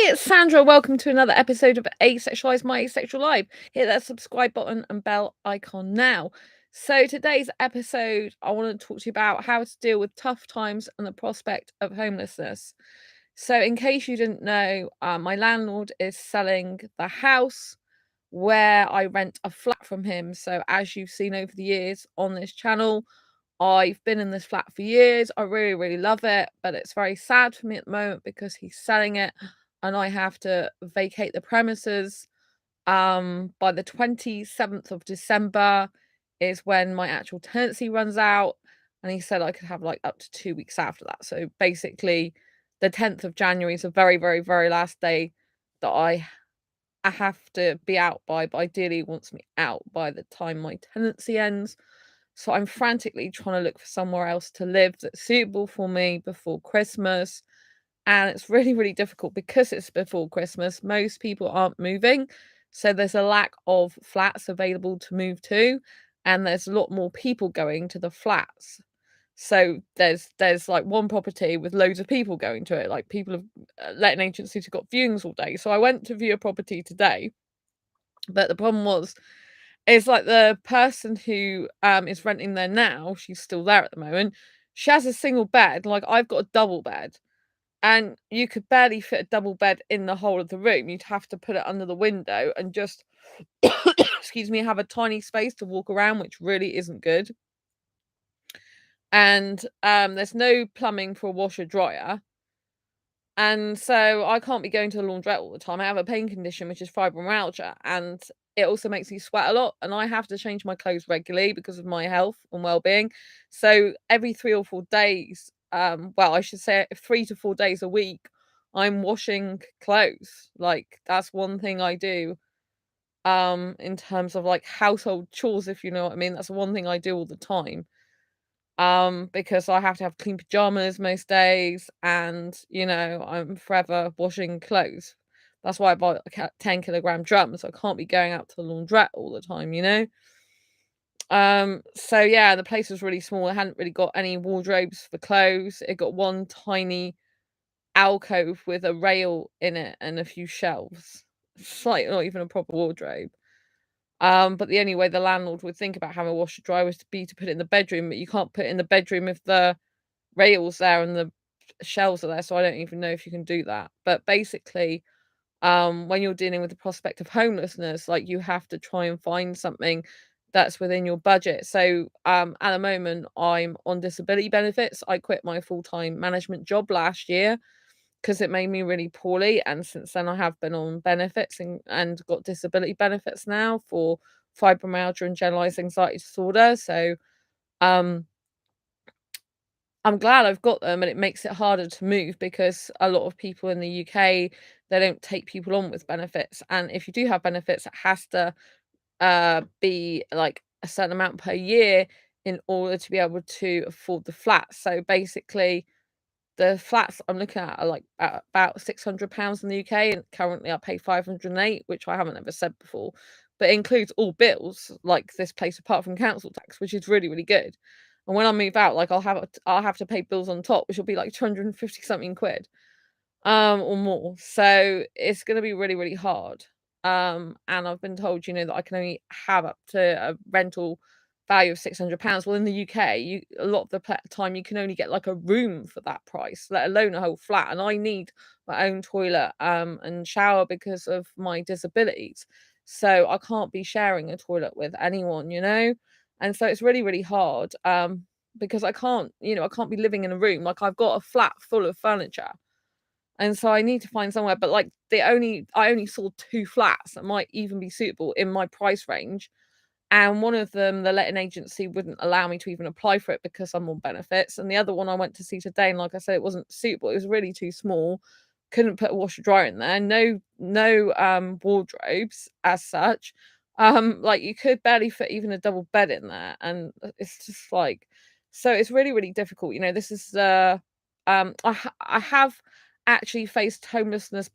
Hey, it's Sandra. Welcome to another episode of Asexualise My Asexual Life. Hit that subscribe button and bell icon now. So today's episode, I want to talk to you about how to deal with tough times and the prospect of homelessness. So in case you didn't know, my landlord is selling the house where I rent a flat from him. So as you've seen over the years on this channel, I've been in this flat for years. I really, really love it, but it's very sad for me at the moment because he's selling it and I have to vacate the premises. By the 27th of December is when my actual tenancy runs out. And he said I could have like up to 2 weeks after that. So basically, the 10th of January is the very, very, very last day that I have to be out by, but ideally he wants me out by the time my tenancy ends. So I'm frantically trying to look for somewhere else to live that's suitable for me before Christmas. And it's really, really difficult because it's before Christmas. Most people aren't moving. So there's a lack of flats available to move to. And there's a lot more people going to the flats. So there's like one property with loads of people going to it. Like people have letting agencies have got viewings all day. So I went to view a property today. But the problem was it's like the person who is renting there now, she's still there at the moment. She has a single bed, like I've got a double bed, and you could barely fit a double bed in the whole of the room. You'd have to put it under the window and just excuse me, have a tiny space to walk around, which really isn't good. And there's no plumbing for a washer dryer. And so I can't be going to the laundrette all the time. I have a pain condition, which is fibromyalgia, and it also makes me sweat a lot. And I have to change my clothes regularly because of my health and well-being. So every 3 or 4 days, well, I should say 3 to 4 days a week, I'm washing clothes. Like that's one thing I do. In terms of like household chores, if you know what I mean. That's one thing I do all the time because I have to have clean pajamas most days and I'm forever washing clothes. That's why I bought a 10 kilogram drum, so I can't be going out to the laundrette all the time. So yeah, the place was really small. It hadn't really got any wardrobes for clothes. It got one tiny alcove with a rail in it and a few shelves. It's like not even a proper wardrobe. But the only way the landlord would think about having a washer dryer was to put it in the bedroom, but you can't put it in the bedroom if the rails there and the shelves are there, so I don't even know if you can do that. But basically, when you're dealing with the prospect of homelessness, like you have to try and find something that's within your budget. So at the moment, I'm on disability benefits. I quit my full-time management job last year because it made me really poorly. And since then, I have been on benefits and got disability benefits now for fibromyalgia and generalized anxiety disorder. So um, I'm glad I've got them, and it makes it harder to move because a lot of people in the UK, they don't take people on with benefits. And if you do have benefits, it has to be like a certain amount per year in order to be able to afford the flat. So basically, the flats I'm looking at are like at about £600 in the UK, and currently I pay 508, which I haven't ever said before. But it includes all bills, like this place, apart from council tax, which is really, really good. And when I move out, like I'll have to pay bills on top, which will be like 250 something quid, or more. So it's gonna be really, really hard. And I've been told, that I can only have up to a rental value of £600. Well, in the UK, a lot of the time you can only get like a room for that price, let alone a whole flat. And I need my own toilet and shower because of my disabilities. So I can't be sharing a toilet with anyone. And so it's really, really hard because I can't be living in a room. Like I've got a flat full of furniture. And so I need to find somewhere, but like I only saw 2 flats that might even be suitable in my price range. And one of them, the letting agency wouldn't allow me to even apply for it because I'm on benefits. And the other one I went to see today, and like I said, it wasn't suitable. It was really too small. Couldn't put a washer dryer in there. No wardrobes as such. Like you could barely fit even a double bed in there. And it's just like so it's really, really difficult. This is I have actually faced homelessness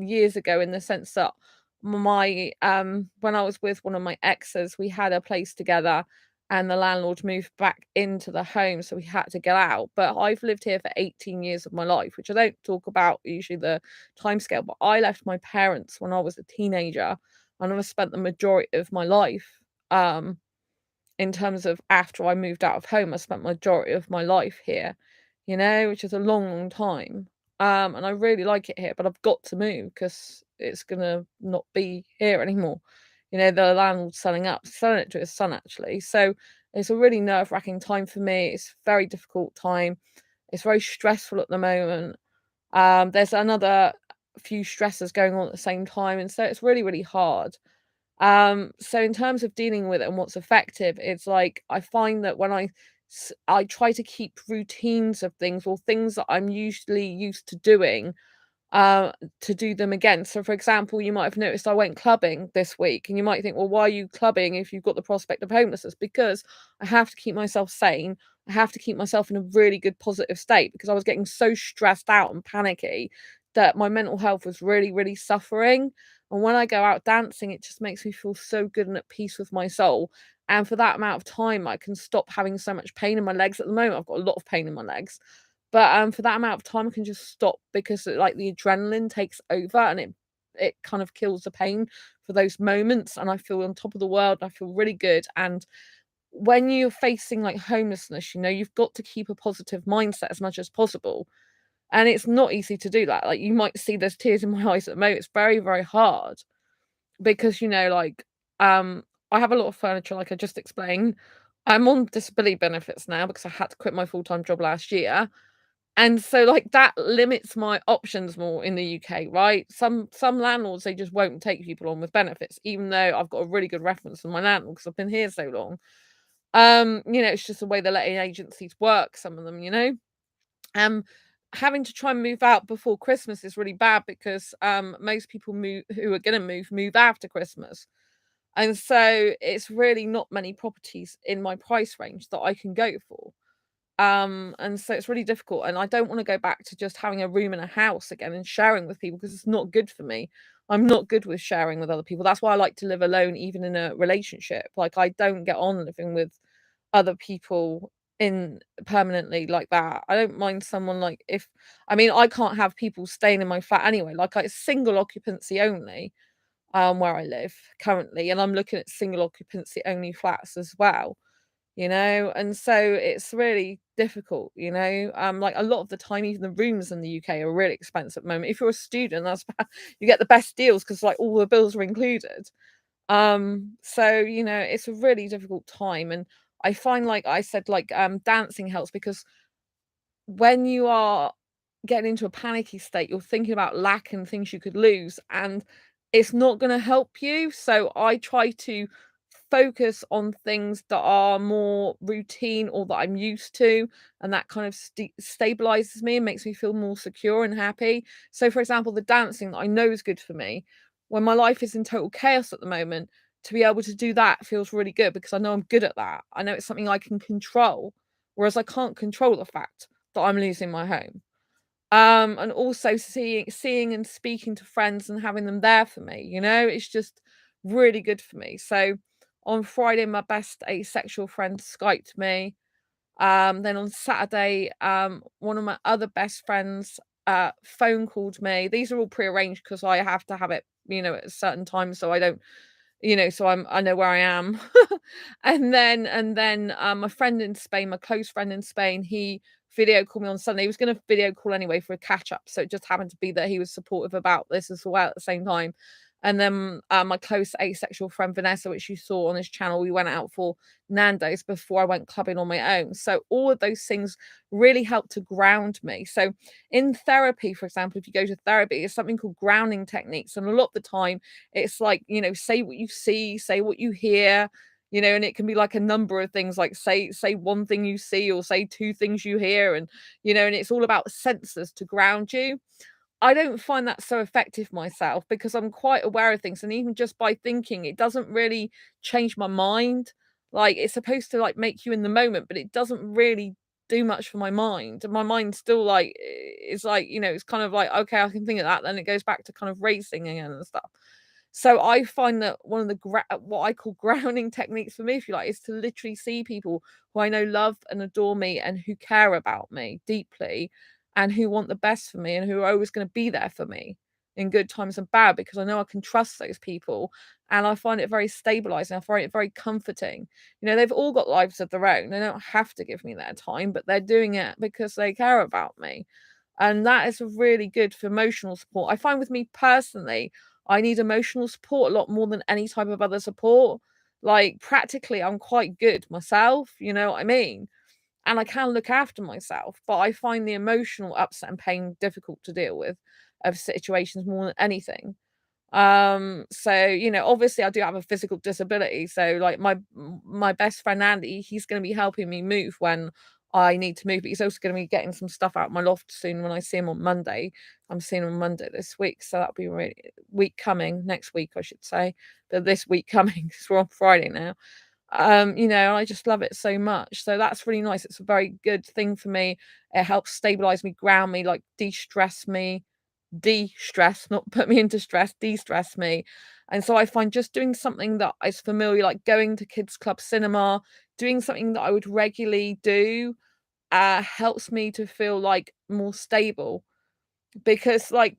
years ago, in the sense that my when I was with one of my exes, we had a place together, and the landlord moved back into the home, so we had to get out. But I've lived here for 18 years of my life, which I don't talk about usually the timescale, but I left my parents when I was a teenager, and I've spent the majority of my life, in terms of after I moved out of home, I spent majority of my life here, which is a long, long time. And I really like it here, but I've got to move because it's gonna not be here anymore. The landlord's selling it to his son actually. So it's a really nerve-wracking time for me. It's a very difficult time. It's very stressful at the moment. There's another few stresses going on at the same time, and so it's really, really hard. So in terms of dealing with it and what's effective, it's like I find that when I try to keep routines of things or things that I'm usually used to doing, uh, to do them again. So, for example, you might have noticed I went clubbing this week, and you might think, well, why are you clubbing if you've got the prospect of homelessness? Because I have to keep myself sane. I have to keep myself in a really good positive state because I was getting so stressed out and panicky that my mental health was really, really suffering. And when I go out dancing, it just makes me feel so good and at peace with my soul. And for that amount of time, I can stop having so much pain in my legs. At the moment, I've got a lot of pain in my legs, but, for that amount of time, I can just stop because, like, the adrenaline takes over and it kind of kills the pain for those moments, and I feel on top of the world, I feel really good, and when you're facing, like, homelessness, you've got to keep a positive mindset as much as possible, and it's not easy to do that. Like, you might see there's tears in my eyes at the moment. It's very, very hard because, like, um, I have a lot of furniture, like I just explained. I'm on disability benefits now because I had to quit my full-time job last year, and so, like, that limits my options more in the UK, right? Some landlords, they just won't take people on with benefits, even though I've got a really good reference from my landlord because 'cause I've been here so long. It's just the way the letting agencies work, some of them, you know? Um, Having to try and move out before Christmas is really bad because, most people who are gonna move after Christmas. And so it's really not many properties in my price range that I can go for. And so it's really difficult, and I don't wanna go back to just having a room in a house again and sharing with people because it's not good for me. I'm not good with sharing with other people. That's why I like to live alone even in a relationship. Like, I don't get on living with other people in permanently like that. I don't mind someone like if I mean, I can't have people staying in my flat anyway. Like, it's single occupancy only, where I live currently, and I'm looking at single occupancy only flats as well. And so it's really difficult, like a lot of the time, even the rooms in the UK are really expensive at the moment. If you're a student, you get the best deals because like all the bills are included. So it's a really difficult time, and I find, like I said, like dancing helps because when you are getting into a panicky state, you're thinking about lack and things you could lose, and it's not going to help you. So I try to focus on things that are more routine or that I'm used to, and that kind of stabilizes me and makes me feel more secure and happy. So, for example, the dancing that I know is good for me when my life is in total chaos at the moment. To be able to do that feels really good because I know I'm good at that. I know it's something I can control, whereas I can't control the fact that I'm losing my home. And also seeing and speaking to friends and having them there for me, it's just really good for me. So on Friday, my best asexual friend Skyped me. Then on Saturday, one of my other best friends phone called me. These are all prearranged because I have to have it, at a certain time so I don't so I know where I am. And then my friend in Spain, my close friend in Spain, he video called me on Sunday. He was gonna video call anyway for a catch up, so it just happened to be that he was supportive about this as well at the same time. And then, my close asexual friend Vanessa, which you saw on this channel, we went out for Nando's before I went clubbing on my own. So all of those things really help to ground me. So in therapy, for example, if you go to therapy, it's something called grounding techniques, and a lot of the time it's like, say what you see, say what you hear, and it can be like a number of things, like say one thing you see or say two things you hear, and it's all about senses to ground you. I don't find that so effective myself because I'm quite aware of things, and even just by thinking, it doesn't really change my mind. Like, it's supposed to, like, make you in the moment, but it doesn't really do much for my mind, and my mind still, like, it's like, it's kind of like, "Okay, I can think of that," then it goes back to kind of racing again and stuff. So I find that one of the what I call grounding techniques for me, if you like, is to literally see people who I know love and adore me and who care about me deeply and who want the best for me and who are always going to be there for me in good times and bad, because I know I can trust those people. And I find it very stabilizing. I find it very comforting. They've all got lives of their own. They don't have to give me their time, but they're doing it because they care about me. And that is really good for emotional support. I find with me personally, I need emotional support a lot more than any type of other support. Like, practically, I'm quite good myself, you know what I mean? And I can look after myself, but I find the emotional upset and pain difficult to deal with of situations more than anything. So, obviously I do have a physical disability. So like my best friend Andy, he's gonna be helping me move when I need to move, but he's also gonna be getting some stuff out of my loft soon when I see him on Monday. I'm seeing him on Monday this week, so that'll be really week coming, next week I should say. But this week coming, because we're on Friday now. I just love it so much. So that's really nice. It's a very good thing for me. It helps stabilize me, ground me, like de-stress me, de-stress, not put me into stress, de-stress me. And so I find just doing something that is familiar, like going to kids club cinema, doing something that I would regularly do, helps me to feel like more stable. Because like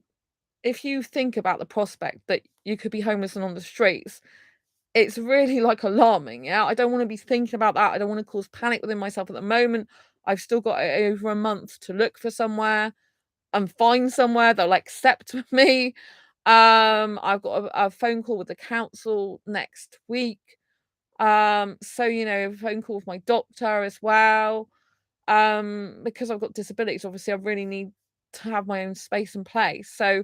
if you think about the prospect that you could be homeless and on the streets, it's really like alarming. Yeah, I don't want to be thinking about that. I don't want to cause panic within myself at the moment. I've still got over a month to look for somewhere and find somewhere they'll accept me. I've got a phone call with the council next week. So a phone call with my doctor as well. Because I've got disabilities, obviously I really need to have my own space and place. So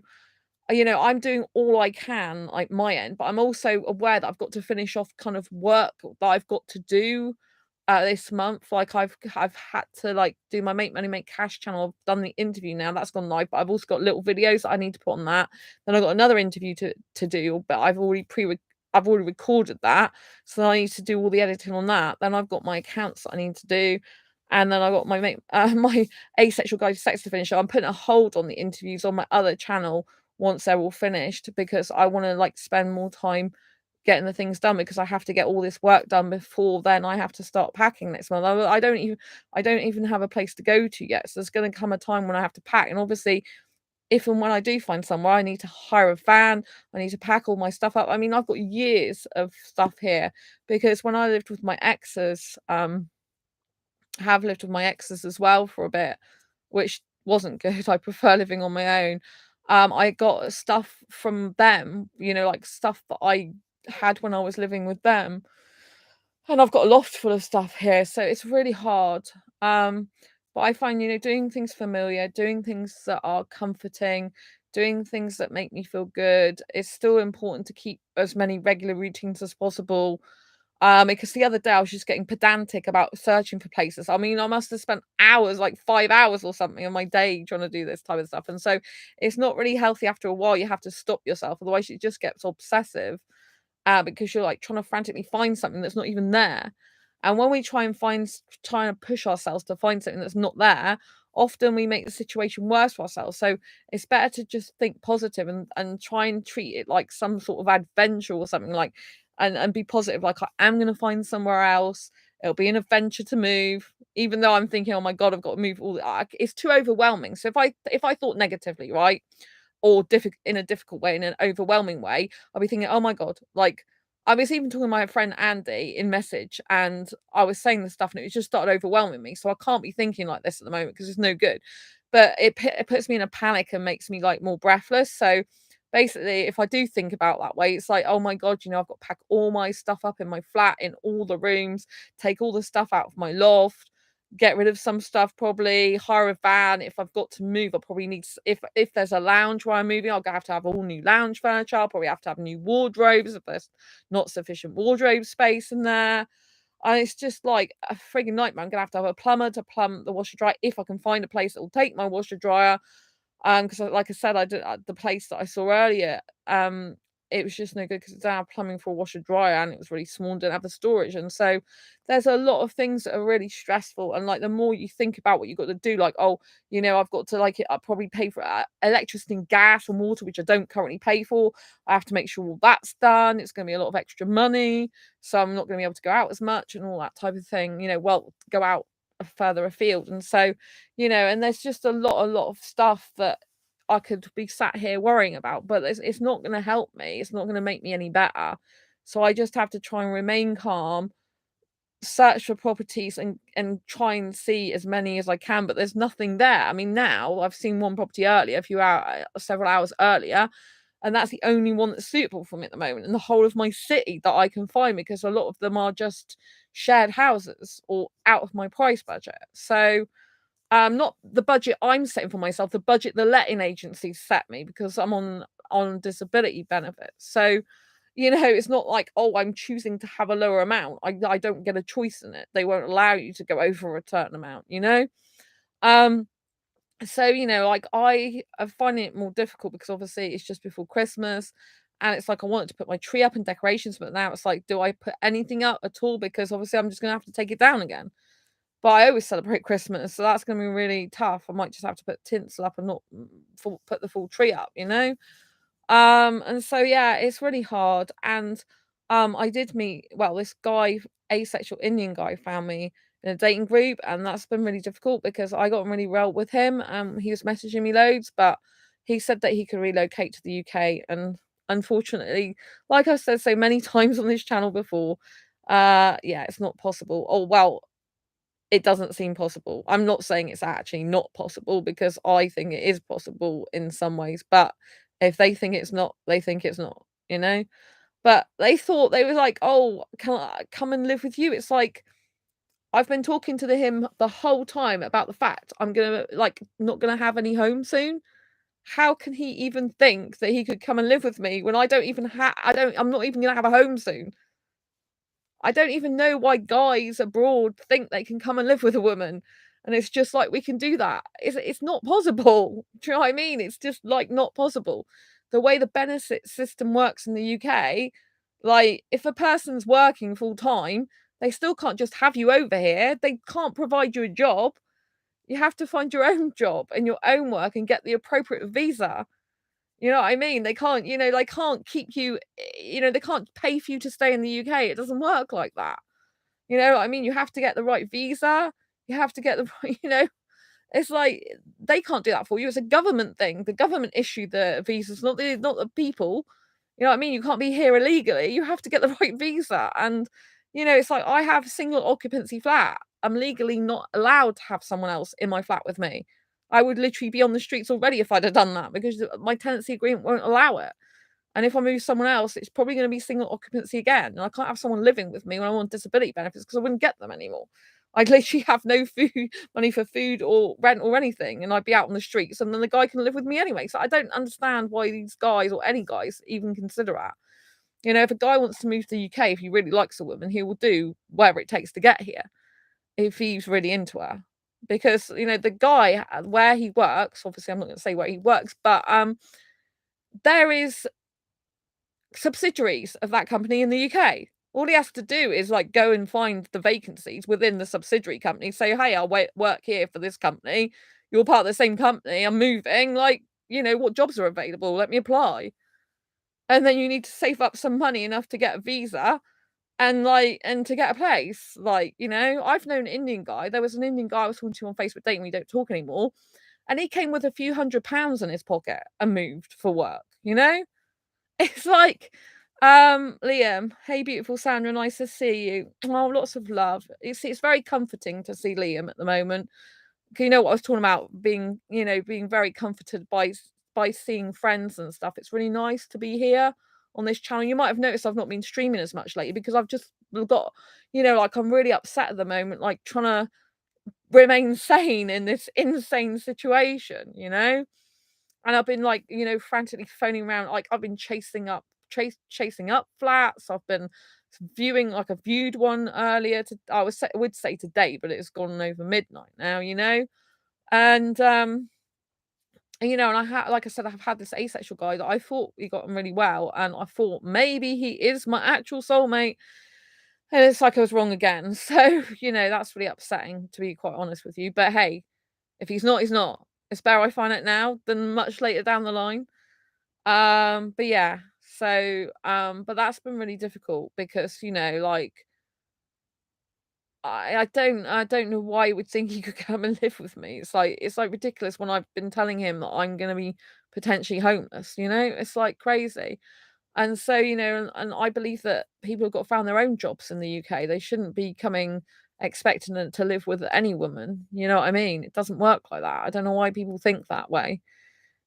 I'm doing all I can, like my end, but I'm also aware that I've got to finish off kind of work that I've got to do this month. Like I've had to like do my Make Money Make Cash channel. I've done the interview now, that's gone live, but I've also got little videos that I need to put on that. Then I've got another interview to do, but I've already recorded that. So I need to do all the editing on that. Then I've got my accounts that I need to do. And then I got my Asexual Guide to Sex to finish. So I'm putting a hold on the interviews on my other channel once they're all finished, because I want to like spend more time getting the things done, because I have to get all this work done before then I have to start packing next month. I don't even have a place to go to yet. So there's going to come a time when I have to pack. And obviously, if and when I do find somewhere, I need to hire a van. I need to pack all my stuff up. I mean, I've got years of stuff here, because when I lived with my exes, have lived with my exes as well for a bit, which wasn't good. I prefer living on my own. I got stuff from them, like stuff that I had when I was living with them. And I've got a loft full of stuff here, so it's really hard. But I find, doing things familiar, doing things that are comforting, doing things that make me feel good, it's still important to keep as many regular routines as possible. Because the other day I was just getting pedantic about searching for places. I mean, I must have spent hours, like 5 hours or something, on my day trying to do this type of stuff. And so it's not really healthy. After a while, you have to stop yourself, otherwise it just gets obsessive. Because you're like trying to frantically find something that's not even there. And when we trying to push ourselves to find something that's not there, often we make the situation worse for ourselves. So it's better to just think positive and try and treat it like some sort of adventure or something, like, and be positive. Like, I am going to find somewhere else. It'll be an adventure to move, even though I'm thinking, oh my God, I've got to move it's too overwhelming. So if I thought negatively, right, or in a difficult way, in an overwhelming way, I'll be thinking, "Oh my God," like, I was even talking to my friend Andy in message, and I was saying this stuff, and it just started overwhelming me, so I can't be thinking like this at the moment because it's no good. But it puts me in a panic and makes me, like, more breathless. So, basically, if I do think about that way, it's like, "Oh my God, I've got to pack all my stuff up in my flat, in all the rooms, take all the stuff out of my loft, get rid of some stuff, probably hire a van. If I've got to move, I probably need if there's a lounge where I'm moving, I'll have to have all new lounge furniture. I'll probably have to have new wardrobes if there's not sufficient wardrobe space in there. And it's just like a frigging nightmare. I'm gonna have to have a plumber to plumb the washer dryer if I can find a place that will take my washer dryer. Because like I said, I did the place that I saw earlier. it was just no good because it didn't have plumbing for a washer dryer and it was really small and didn't have the storage. And so there's a lot of things that are really stressful. And like the more you think about what you've got to do, like, oh, I've got to I probably pay for electricity and gas and water, which I don't currently pay for. I have to make sure all that's done. It's going to be a lot of extra money. So I'm not going to be able to go out as much and all that type of thing, go out further afield. And so, and there's just a lot of stuff that I could be sat here worrying about, but it's not going to help me. It's not going to make me any better. So I just have to try and remain calm, search for properties and try and see as many as I can, but there's nothing there. I mean, now I've seen one property earlier, several hours earlier, and that's the only one that's suitable for me at the moment in the whole of my city that I can find, because a lot of them are just shared houses or out of my price budget. So not the budget I'm setting for myself, the budget the letting agencies set me, because I'm on disability benefits. So, it's not like, oh, I'm choosing to have a lower amount. I don't get a choice in it. They won't allow you to go over a certain amount. Um, so, like I'm finding it more difficult because obviously it's just before Christmas and it's like I wanted to put my tree up and decorations, but now it's like, do I put anything up at all? Because obviously I'm just gonna have to take it down again. But I always celebrate Christmas, so that's gonna be really tough. I might just have to put tinsel up and not put the full tree up. And so yeah, it's really hard. And I did meet this guy, asexual Indian guy, found me in a dating group, and that's been really difficult because I got on really well with him. He was messaging me loads, but he said that he could relocate to the UK, and unfortunately, like I've said so many times on this channel before, yeah, it's not possible. Oh well, it doesn't seem possible. I'm not saying it's actually not possible because I think it is possible in some ways, but if they think it's not, they think it's not. But they were like, "Oh, can I come and live with you?" It's like I've been talking to him the whole time about the fact I'm gonna not gonna have any home soon. How can he even think that he could come and live with me when I don't even have I'm not even gonna have a home soon? I don't even know why guys abroad think they can come and live with a woman, and it's just like, we can do that. It's not possible. Do you know what I mean? It's just, like, not possible. The way the benefit system works in the UK, like, if a person's working full time, they still can't just have you over here. They can't provide you a job. You have to find your own job and your own work and get the appropriate visa. You know what I mean? They can't keep you, they can't pay for you to stay in the UK. It doesn't work like that. You know what I mean? You have to get the right visa. You have to get the right, it's like they can't do that for you. It's a government thing. The government issue the visas, not the people. You know what I mean? You can't be here illegally. You have to get the right visa. And it's like I have a single occupancy flat. I'm legally not allowed to have someone else in my flat with me. I would literally be on the streets already if I'd have done that because my tenancy agreement won't allow it. And if I move someone else, it's probably going to be single occupancy again. And I can't have someone living with me when I'm on disability benefits because I wouldn't get them anymore. I'd literally have no food, money for food or rent or anything, and I'd be out on the streets. And then the guy can live with me anyway. So I don't understand why these guys or any guys even consider that. If a guy wants to move to the UK, if he really likes a woman, he will do whatever it takes to get here if he's really into her. Because the guy where he works, obviously I'm not going to say where he works, but there is subsidiaries of that company in the UK. All he has to do is go and find the vacancies within the subsidiary company, say, "Hey, I'll work here for this company. You're part of the same company. I'm moving. What jobs are available? Let me apply." And then you need to save up some money enough to get a visa and to get a place. I've known an Indian guy. There was an Indian guy I was talking to on Facebook dating. We don't talk anymore. And he came with a few £100s in his pocket and moved for work. It's like, Liam, "Hey, beautiful Sandra, nice to see you." Oh, lots of love. It's very comforting to see Liam at the moment. 'Cause you know what I was talking about, being very comforted by seeing friends and stuff. It's really nice to be here on this channel. You might have noticed I've not been streaming as much lately because I've just got, I'm really upset at the moment, trying to remain sane in this insane situation. And I've been frantically phoning around. I've been chasing up flats. I've been viewing, I viewed one earlier would say today, but it's gone over midnight now. And And, and like I said, I've had this asexual guy that I thought we got on really well, and I thought maybe he is my actual soulmate, and it's like I was wrong again. So, that's really upsetting, to be quite honest with you. But hey, if he's not, he's not. It's better I find it now than much later down the line. But yeah, so but that's been really difficult because, like I don't know why he would think he could come and live with me. It's like ridiculous when I've been telling him that I'm gonna be potentially homeless, It's like crazy. And so, and I believe that people have got found their own jobs in the UK. They shouldn't be coming expecting to live with any woman. You know what I mean? It doesn't work like that. I don't know why people think that way.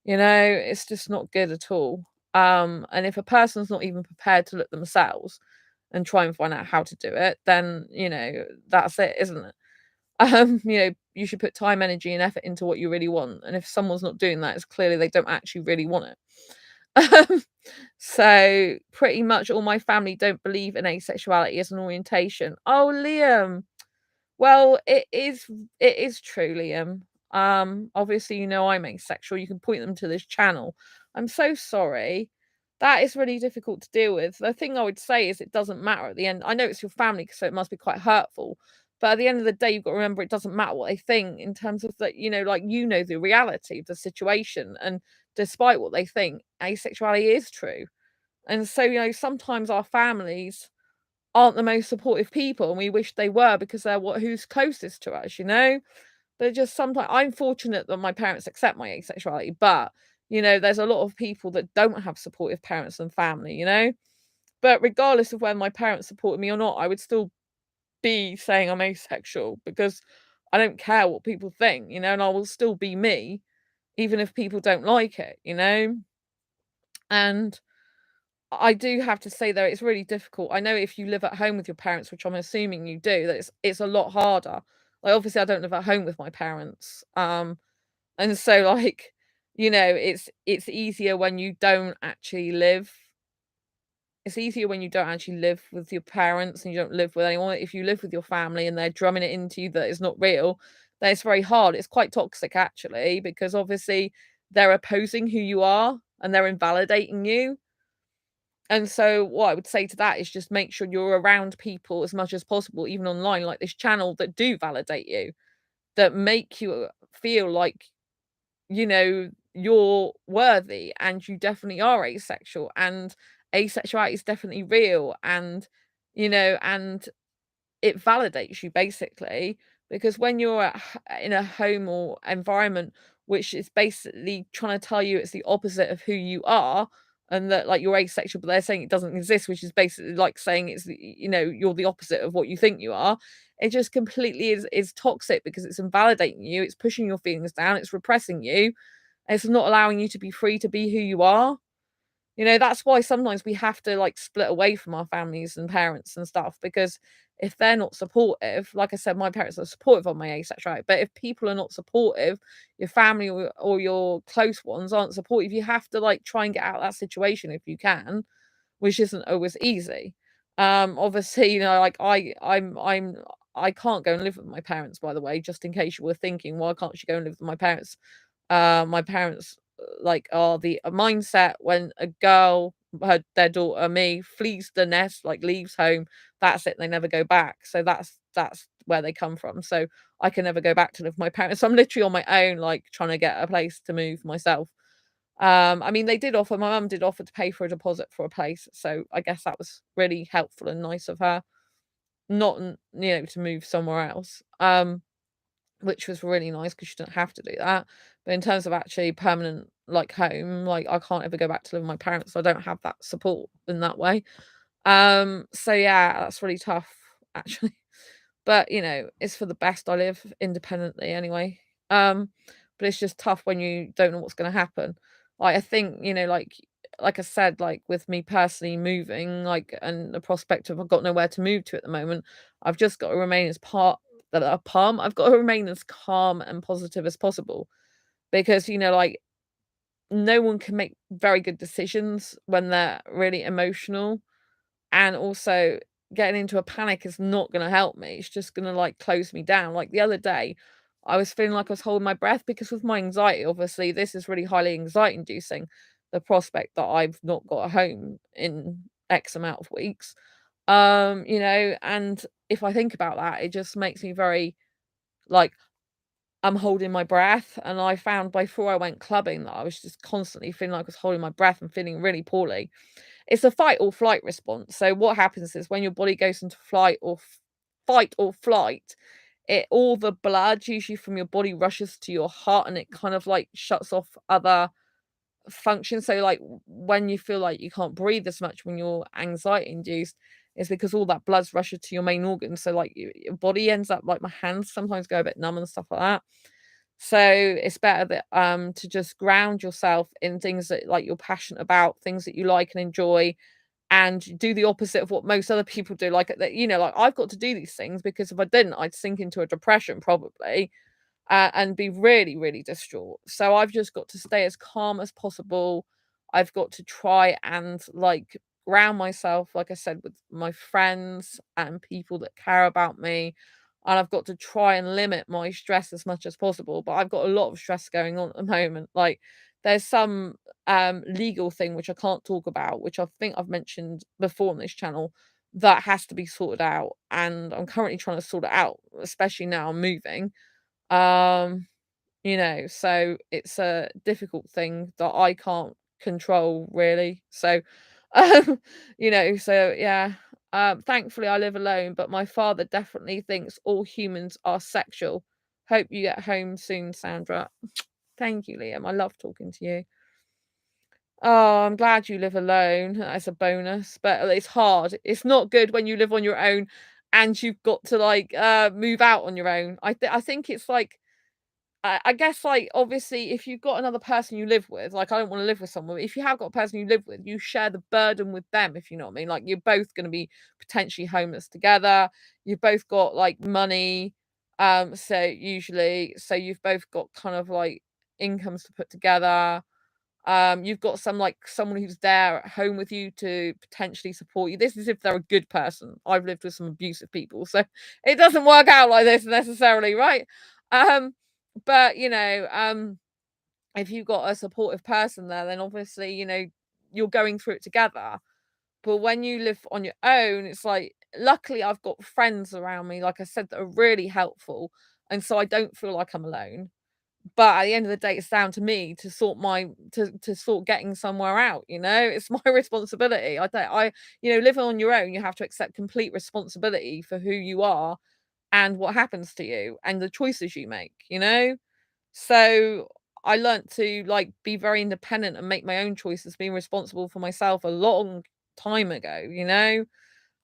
It's just not good at all. And if a person's not even prepared to look themselves and try and find out how to do it, then, that's it, isn't it? You should put time, energy, and effort into what you really want. And if someone's not doing that, it's clearly they don't actually really want it. Um, so pretty much all my family don't believe in asexuality as an orientation. Oh, Liam. Well, it is true, Liam. Obviously, I'm asexual. You can point them to this channel. I'm so sorry. That is really difficult to deal with. The thing I would say is it doesn't matter at the end. I know it's your family, so it must be quite hurtful. But at the end of the day, you've got to remember it doesn't matter what they think in terms of that, like the reality of the situation. And despite what they think, asexuality is true. And so, sometimes our families aren't the most supportive people, and we wish they were because they're who's closest to us. But just sometimes I'm fortunate that my parents accept my asexuality, but there's a lot of people that don't have supportive parents and family. But regardless of whether my parents supported me or not, I would still be saying I'm asexual because I don't care what people think, and I will still be me, even if people don't like it. And I do have to say though, it's really difficult. I know if you live at home with your parents, which I'm assuming you do, that it's a lot harder. Like obviously I don't live at home with my parents. And so like, it's easier when you don't actually live. It's easier when you don't actually live with your parents and you don't live with anyone. If you live with your family and they're drumming it into you that it's not real, then it's very hard. It's quite toxic actually, because obviously they're opposing who you are and they're invalidating you. And so what I would say to that is just make sure you're around people as much as possible, even online, like this channel, that do validate you, that make you feel like, you're worthy and you definitely are asexual and asexuality is definitely real, and it validates you basically, because when you're in a home or environment which is basically trying to tell you it's the opposite of who you are, and that like you're asexual but they're saying it doesn't exist, which is basically like saying you're the opposite of what you think you are. It just completely is toxic because it's invalidating you, it's pushing your feelings down, it's repressing you, it's not allowing you to be free to be who you are. That's why sometimes we have to like split away from our families and parents and stuff, because if they're not supportive, like I said, my parents are supportive of my asexuality, but if people are not supportive, your family or your close ones aren't supportive, you have to like try and get out of that situation if you can, which isn't always easy. Obviously, like I can't go and live with my parents, by the way, just in case you were thinking, why can't she go and live with my parents? My parents like are the mindset when a girl, their daughter, me, flees the nest, like leaves home, that's it, they never go back. So that's where they come from. So I can never go back to live with my parents. So I'm literally on my own, like trying to get a place to move myself. I mean, my mum did offer to pay for a deposit for a place, so I guess that was really helpful and nice of her, not to move somewhere else. Which was really nice because you didn't have to do that. But in terms of actually permanent, like, home, like, I can't ever go back to live with my parents, so I don't have that support in that way. So yeah, that's really tough, actually. But, it's for the best I live independently anyway. Um, but it's just tough when you don't know what's gonna happen. Like, I think, like I said, like, with me personally moving, like, and the prospect of I've got nowhere to move to at the moment, I've just got to remain as calm. I've got to remain as calm and positive as possible because, like, no one can make very good decisions when they're really emotional, and also getting into a panic is not gonna help me. It's just gonna, like, close me down. Like, the other day, I was feeling like I was holding my breath because with my anxiety, obviously, this is really highly anxiety inducing. The prospect that I've not got a home in X amount of weeks. And if I think about that, it just makes me very like I'm holding my breath. And I found before I went clubbing that I was just constantly feeling like I was holding my breath and feeling really poorly. It's a fight or flight response. So what happens is when your body goes into fight or flight, it all the blood usually from your body rushes to your heart and it kind of like shuts off other functions. So like when you feel like you can't breathe as much when you're anxiety induced, it's because all that blood's rushing to your main organs. So like your body ends up like my hands sometimes go a bit numb and stuff like that. So it's better that to just ground yourself in things that like you're passionate about, things that you like and enjoy, and do the opposite of what most other people do. Like like I've got to do these things because if I didn't, I'd sink into a depression probably, and be really, really distraught. So I've just got to stay as calm as possible. I've got to try and like ground myself, like I said, with my friends and people that care about me. And I've got to try and limit my stress as much as possible. But I've got a lot of stress going on at the moment. Like there's some legal thing which I can't talk about, which I think I've mentioned before on this channel, that has to be sorted out. And I'm currently trying to sort it out, especially now I'm moving. Um, so it's a difficult thing that I can't control really. So, um, so yeah. Thankfully I live alone, but my father definitely thinks all humans are sexual. Hope you get home soon, Sandra. Thank you, Liam. I love talking to you. Oh, I'm glad you live alone. That's a bonus, but it's hard. It's not good when you live on your own and you've got to like move out on your own. I think it's like I guess, like, obviously, if you've got another person you live with, like, I don't wanna live with someone, but if you have got a person you live with, you share the burden with them, if you know what I mean, like, you're both gonna be potentially homeless together, you've both got, like, money, so you've both got kind of, like, incomes to put together, you've got someone who's there at home with you to potentially support you. This is if they're a good person. I've lived with some abusive people, so it doesn't work out like this necessarily, right? Um, but if you've got a supportive person there, then obviously, you're going through it together. But when you live on your own, it's like luckily I've got friends around me, like I said, that are really helpful. And so I don't feel like I'm alone. But at the end of the day, it's down to me to sort getting somewhere out, It's my responsibility. I don't I living on your own, you have to accept complete responsibility for who you are and what happens to you and the choices you make. So I learnt to like be very independent and make my own choices, being responsible for myself a long time ago.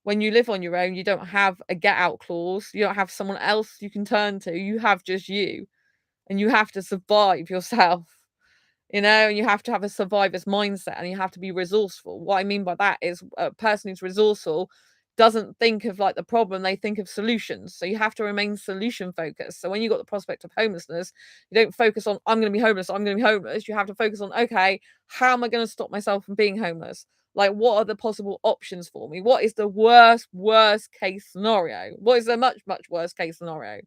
When you live on your own, you don't have a get out clause, you don't have someone else you can turn to, you have just you and you have to survive yourself, and you have to have a survivor's mindset and you have to be resourceful. What I mean by that is a person who's resourceful doesn't think of like the problem, they think of solutions. So you have to remain solution focused. So when you got the prospect of homelessness, you don't focus on I'm going to be homeless, I'm going to be homeless. You have to focus on okay, how am I going to stop myself from being homeless? Like what are the possible options for me? What is the worst case scenario? What is the much worst case scenario?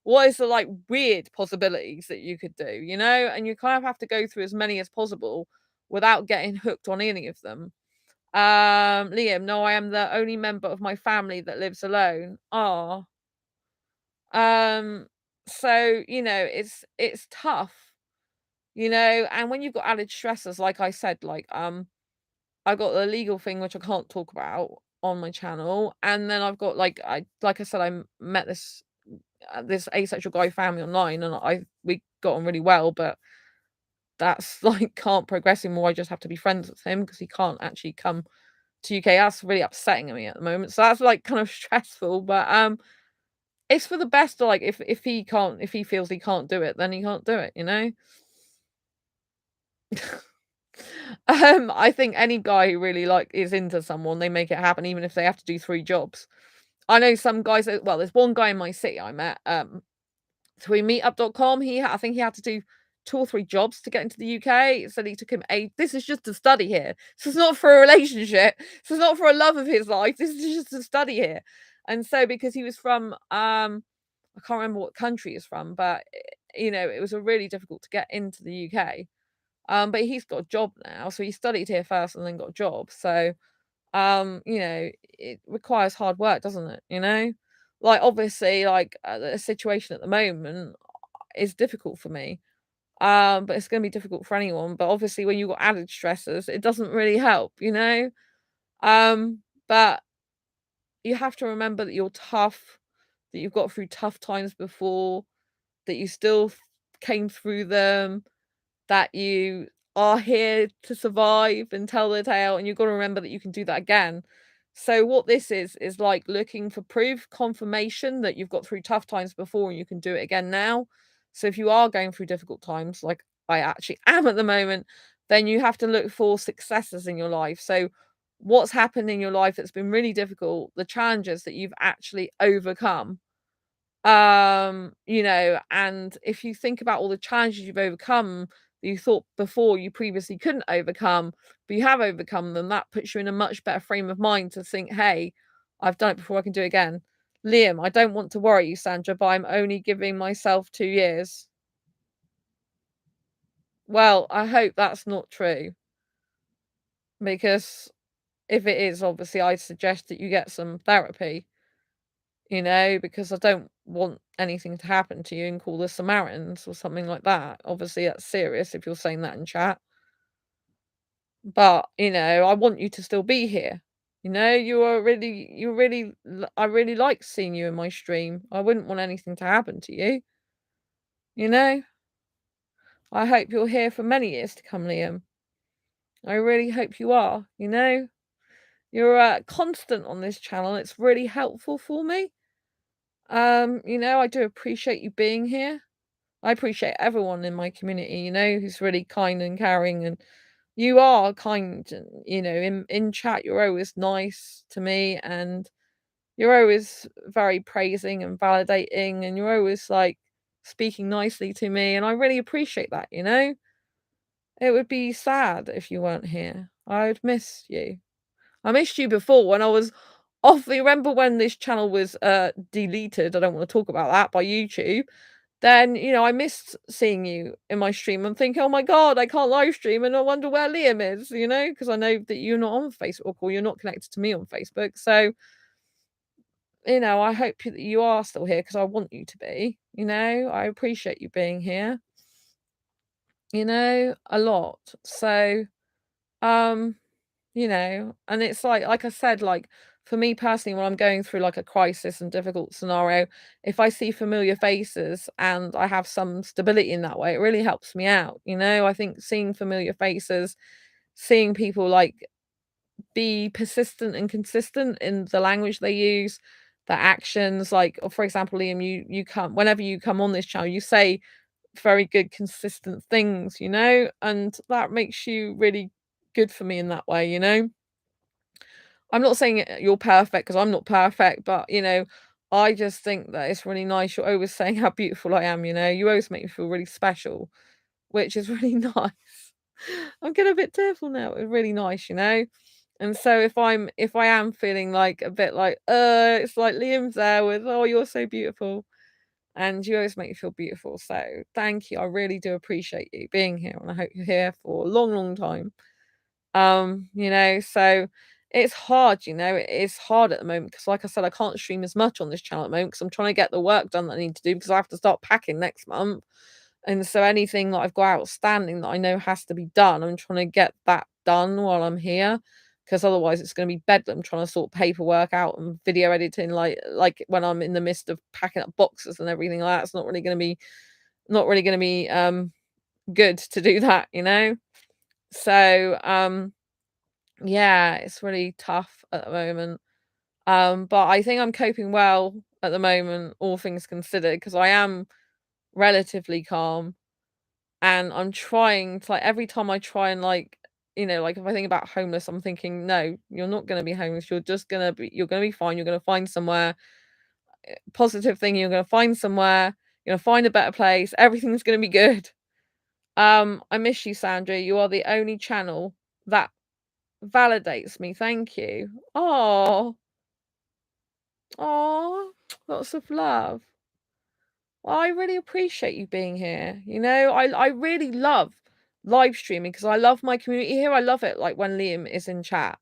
What is the like weird possibilities that you could do? And you kind of have to go through as many as possible without getting hooked on any of them. Liam, no, I am the only member of my family that lives alone. Ah, um, so it's tough, and when you've got added stressors, like I said, like I got the legal thing which I can't talk about on my channel, and then I've got like I said, met this asexual guy found me online, and we got on really well, but that's like can't progress anymore. I just have to be friends with him because he can't actually come to UK. That's really upsetting me at the moment. So that's like kind of stressful, but it's for the best. Like if he feels he can't do it, then he can't do it. I think any guy who really like is into someone, they make it happen, even if they have to do 3 jobs. I know some guys well, there's one guy in my city I met, through meetup.com. I think he had to do 2 or 3 jobs to get into the UK. It said he took him this is just to study here. This is not for a relationship. This is not for a love of his life. This is just to study here. And so because he was from, I can't remember what country he's from, but, it was a really difficult to get into the UK. But he's got a job now, so he studied here first and then got a job. So, it requires hard work, doesn't it? Like, obviously, like, the situation at the moment is difficult for me. But it's going to be difficult for anyone. But obviously, when you've got added stresses, it doesn't really help. But you have to remember that you're tough, that you've got through tough times before, that you still came through them, that you are here to survive and tell the tale, and you've got to remember that you can do that again. So what this is like looking for proof, confirmation that you've got through tough times before and you can do it again now. So if you are going through difficult times, like I actually am at the moment, then you have to look for successes in your life. So what's happened in your life that's been really difficult, the challenges that you've actually overcome, and if you think about all the challenges you've overcome that you thought before you previously couldn't overcome, but you have overcome them, that puts you in a much better frame of mind to think, hey, I've done it before, I can do it again. Liam, I don't want to worry you, Sandra, but I'm only giving myself 2 years. Well, I hope that's not true, because if it is, obviously, I'd suggest that you get some therapy, because I don't want anything to happen to you and call the Samaritans or something like that. Obviously, that's serious if you're saying that in chat. But, I want you to still be here. I really like seeing you in my stream. I wouldn't want anything to happen to you. You know, I hope you're here for many years to come, Liam. I really hope you are. You're a constant on this channel. It's really helpful for me. I do appreciate you being here. I appreciate everyone in my community, who's really kind and caring, and you are kind, and in chat you're always nice to me, and you're always very praising and validating, and you're always like speaking nicely to me, and I really appreciate that. It would be sad if you weren't here. I would miss you. I missed you before when I was off. You remember when this channel was deleted? I don't want to talk about that, by YouTube. Then, I missed seeing you in my stream. I'm thinking, "Oh my god, I can't live stream, and I wonder where Liam is," because I know that you're not on Facebook or you're not connected to me on Facebook. So, I hope that you are still here because I want you to be. I appreciate you being here, a lot. So, um, and it's like I said, like, for me personally, when I'm going through like a crisis and difficult scenario, if I see familiar faces and I have some stability in that way, it really helps me out. I think seeing familiar faces, seeing people like be persistent and consistent in the language they use, their actions, like, or for example, Liam, you come whenever you come on this channel, you say very good, consistent things, and that makes you really good for me in that way. I'm not saying you're perfect, because 'cause I'm not perfect, but, I just think that it's really nice. You're always saying how beautiful I am. You always make me feel really special, which is really nice. I'm getting a bit tearful now. It's really nice. And so if I am feeling like a bit like, it's like Liam's there with, "Oh, you're so beautiful," and you always make me feel beautiful. So thank you. I really do appreciate you being here, and I hope you're here for a long, long time. So it's hard, it is hard at the moment because, like I said, I can't stream as much on this channel at the moment because I'm trying to get the work done that I need to do, because I have to start packing next month. And so anything that I've got outstanding that I know has to be done, I'm trying to get that done while I'm here, because otherwise it's going to be bedlam trying to sort paperwork out and video editing, like when I'm in the midst of packing up boxes and everything like that. It's not really going to be good to do that. So yeah, it's really tough at the moment. But I think I'm coping well at the moment, all things considered, because I am relatively calm, and I'm trying to, like, every time I try and like if I think about homeless, I'm thinking, no, you're not gonna be homeless. You're gonna be fine. You're gonna find somewhere. Positive thing, you're gonna find somewhere, you're gonna find a better place, everything's gonna be good. I miss you, Sandra. You are the only channel that validates me. Thank you. Oh, oh, lots of love. Well, I really appreciate you being here. I really love live streaming because I love my community here. I love it like when Liam is in chat,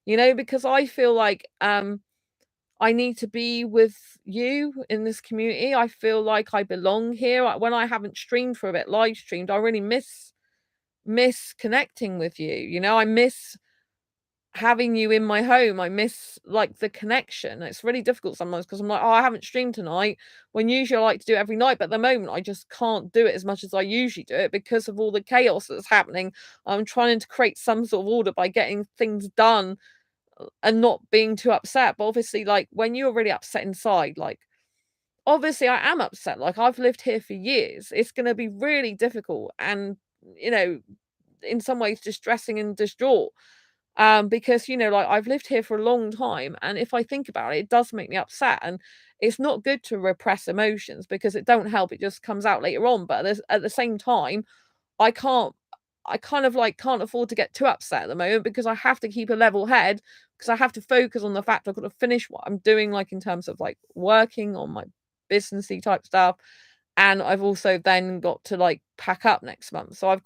because I feel like I need to be with you in this community. I feel like I belong here. When I haven't streamed for a bit, live streamed, I really miss connecting with you. I miss having you in my home. I miss like the connection. It's really difficult sometimes because I'm like, oh, I haven't streamed tonight. When usually I like to do it every night, but at the moment I just can't do it as much as I usually do it because of all the chaos that's happening. I'm trying to create some sort of order by getting things done and not being too upset. But obviously, like when you're really upset inside, like obviously I am upset. Like I've lived here for years. It's gonna be really difficult and you know, in some ways distressing and distraught. Because like I've lived here for a long time, and if I think about it, it does make me upset, and it's not good to repress emotions because it don't help. It just comes out later on. But at the same time, I can't I kind of like can't afford to get too upset at the moment because I have to keep a level head because I have to focus on the fact I've got to finish what I'm doing, like in terms of like working on my businessy type stuff. And I've also then got to like pack up next month. So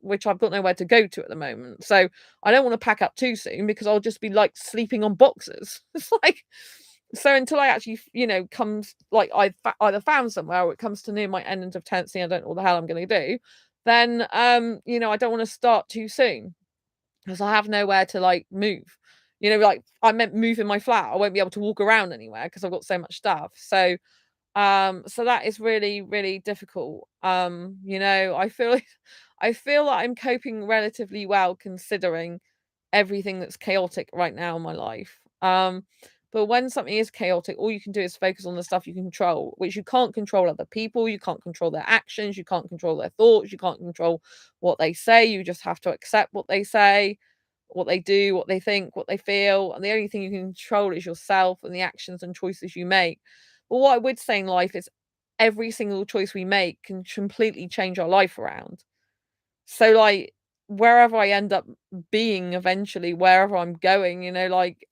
which I've got nowhere to go to at the moment. So I don't want to pack up too soon because I'll just be like sleeping on boxes. It's like, so until I actually, comes like either found somewhere or it comes to near my end of tenancy, I don't know what the hell I'm going to do. Then, I don't want to start too soon because I have nowhere to like move. Like I meant move in my flat. I won't be able to walk around anywhere because I've got so much stuff. So that is really, really difficult. I feel like I'm coping relatively well considering everything that's chaotic right now in my life. But when something is chaotic, all you can do is focus on the stuff you can control, which you can't control other people, you can't control their actions, you can't control their thoughts, you can't control what they say. You just have to accept what they say, what they do, what they think, what they feel. And the only thing you can control is yourself and the actions and choices you make. But what I would say in life is every single choice we make can completely change our life around. So, like, wherever I end up being eventually, wherever I'm going, like,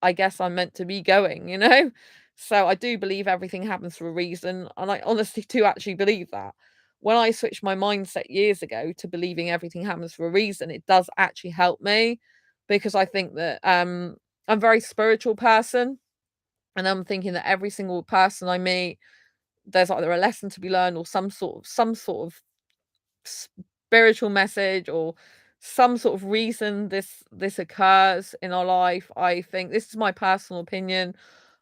I guess I'm meant to be going? So I do believe everything happens for a reason, and I honestly do actually believe that. When I switched my mindset years ago to believing everything happens for a reason, it does actually help me because I think that, I'm a very spiritual person, and I'm thinking that every single person I meet, there's either a lesson to be learned or some sort of spiritual message or some sort of reason this occurs in our life. I think this is my personal opinion.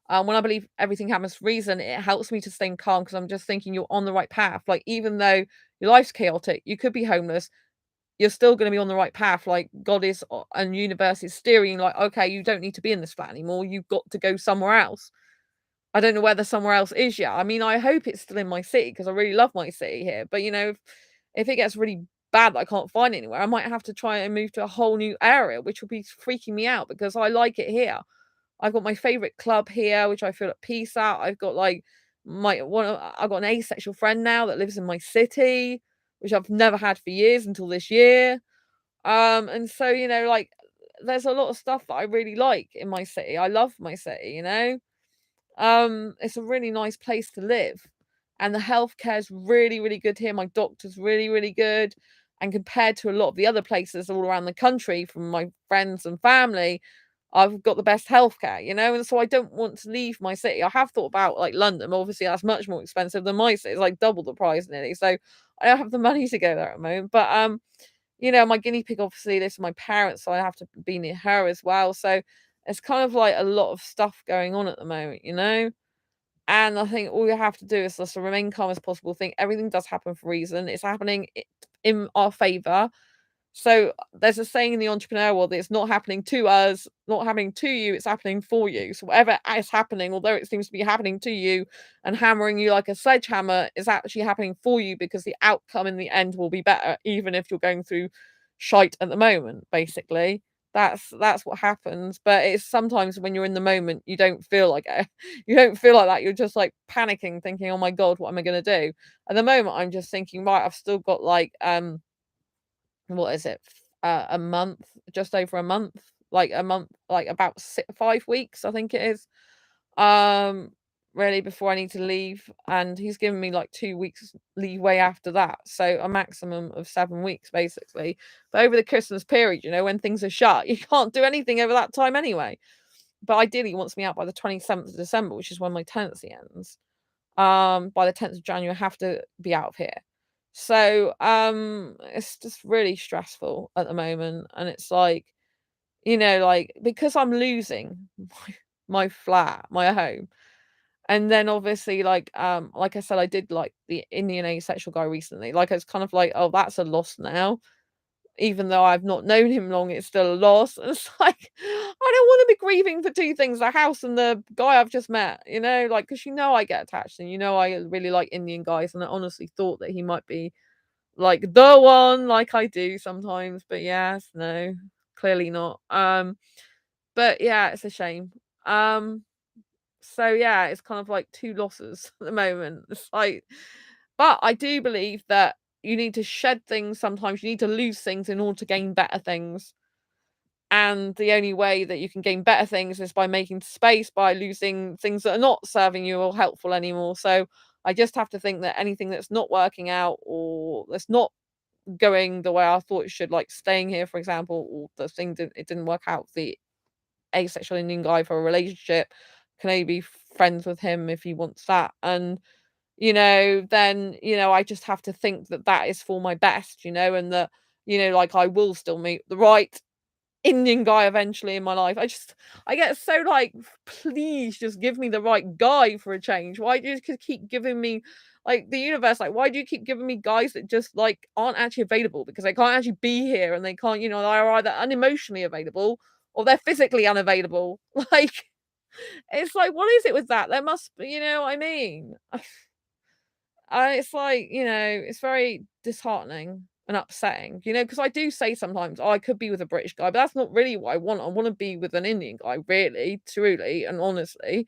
When I believe everything happens for a reason, it helps me to stay calm because I'm just thinking you're on the right path. Like even though your life's chaotic, you could be homeless, you're still going to be on the right path. Like God is and universe is steering. Like okay, you don't need to be in this flat anymore. You've got to go somewhere else. I don't know whether somewhere else is yet. I mean, I hope it's still in my city because I really love my city here. But if it gets really bad that I can't find anywhere, I might have to try and move to a whole new area, which will be freaking me out because I like it here. I've got my favorite club here, which I feel at peace at. I've got like I've got an asexual friend now that lives in my city, which I've never had for years until this year. And so like there's a lot of stuff that I really like in my city. I love my city. It's a really nice place to live, and the healthcare is really, really good here. My doctor's really, really good, and compared to a lot of the other places all around the country, from my friends and family, I've got the best healthcare. And so I don't want to leave my city. I have thought about like London. Obviously, that's much more expensive than my city. It's like double the price nearly. So I don't have the money to go there at the moment. But my guinea pig obviously lives with my parents, so I have to be near her as well. So it's kind of like a lot of stuff going on at the moment. And I think all you have to do is just to remain calm as possible. Think everything does happen for a reason. It's happening in our favor. So there's a saying in the entrepreneur world that it's not happening to us, not happening to you, it's happening for you. So whatever is happening, although it seems to be happening to you and hammering you like a sledgehammer, is actually happening for you because the outcome in the end will be better, even if you're going through shite at the moment, basically. That's what happens. But it's sometimes when you're in the moment, you don't feel like it. You don't feel like that. You're just like panicking, thinking, oh my God, what am I gonna do? At the moment, I'm just thinking, right, I've still got like what is it? A month, just over a month, like a month, like about 5 weeks, I think it is. Um, really before I need to leave, and he's given me like 2 weeks leeway after that, so a maximum of 7 weeks basically. But over the Christmas period, when things are shut, you can't do anything over that time anyway. But ideally, he wants me out by the 27th of December, which is when my tenancy ends. By the 10th of January, I have to be out of here. So, it's just really stressful at the moment, and it's like, like, because I'm losing my flat, my home, and then obviously, like I said, I did like the Indian asexual guy recently. Like, it's kind of like, oh, that's a loss now. Even though I've not known him long, it's still a loss. And it's like, I don't want to be grieving for two things: the house and the guy I've just met. Like, because I get attached, and I really like Indian guys, and I honestly thought that he might be like the one, like I do sometimes. But yes, no, clearly not. But yeah, it's a shame. Um, so yeah, it's kind of like two losses at the moment. It's like, but I do believe that you need to shed things sometimes. You need to lose things in order to gain better things. And the only way that you can gain better things is by making space, by losing things that are not serving you or helpful anymore. So I just have to think that anything that's not working out or that's not going the way I thought it should, like staying here, for example, or the thing that it didn't work out, the asexual Indian guy for a relationship, can only be friends with him if he wants that. And then, I just have to think that that is for my best, and that, like I will still meet the right Indian guy eventually in my life. I get so like, please just give me the right guy for a change. Why do you keep giving me like the universe? Like, why do you keep giving me guys that just like aren't actually available because they can't actually be here and they can't, they're either unemotionally available or they're physically unavailable. Like, it's like, what is it with that? There must be, you know what I mean? It's like, it's very disheartening and upsetting, because I do say sometimes, "Oh, I could be with a British guy," but that's not really what I want. I wanna be with an Indian guy, really, truly, and honestly.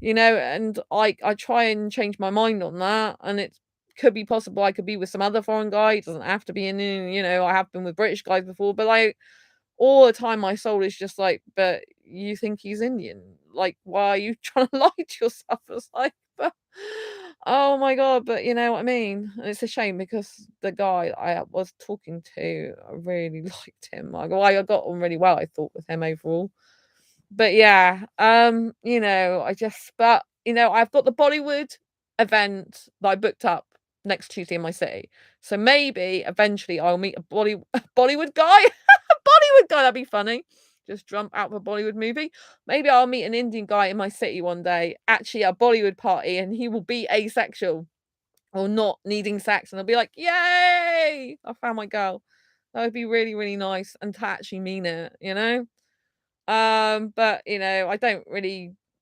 And I try and change my mind on that, and it could be possible I could be with some other foreign guy. It doesn't have to be Indian, I have been with British guys before, but, like, all the time my soul is just like, "But you think he's Indian? Like, why are you trying to lie to yourself?" It's like, but oh my god, but you know what I mean? And it's a shame because the guy I was talking to, I really liked him. I got on really well, I thought, with him overall. But yeah, I've got the Bollywood event that I booked up next Tuesday in my city. So maybe eventually I'll meet a Bollywood guy. Bollywood guy, that'd be funny. Just jump out of a Bollywood movie. Maybe I'll meet an Indian guy in my city one day, actually at a Bollywood party, and he will be asexual or not needing sex, and I'll be like, "Yay! I found my girl." That would be really, really nice, and to actually mean it. But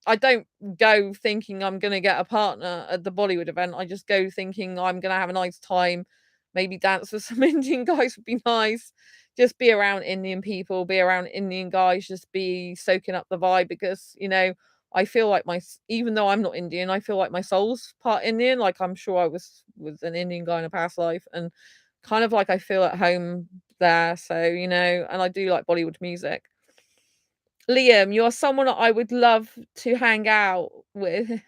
I don't go thinking I'm gonna get a partner at the Bollywood event. I just go thinking I'm gonna have a nice time, maybe dance with some Indian guys would be nice. Just be around Indian people, be around Indian guys, just be soaking up the vibe because, I feel like even though I'm not Indian, I feel like my soul's part Indian. Like I'm sure I was with an Indian guy in a past life and kind of like I feel at home there. So, and I do like Bollywood music. Liam, you are someone that I would love to hang out with.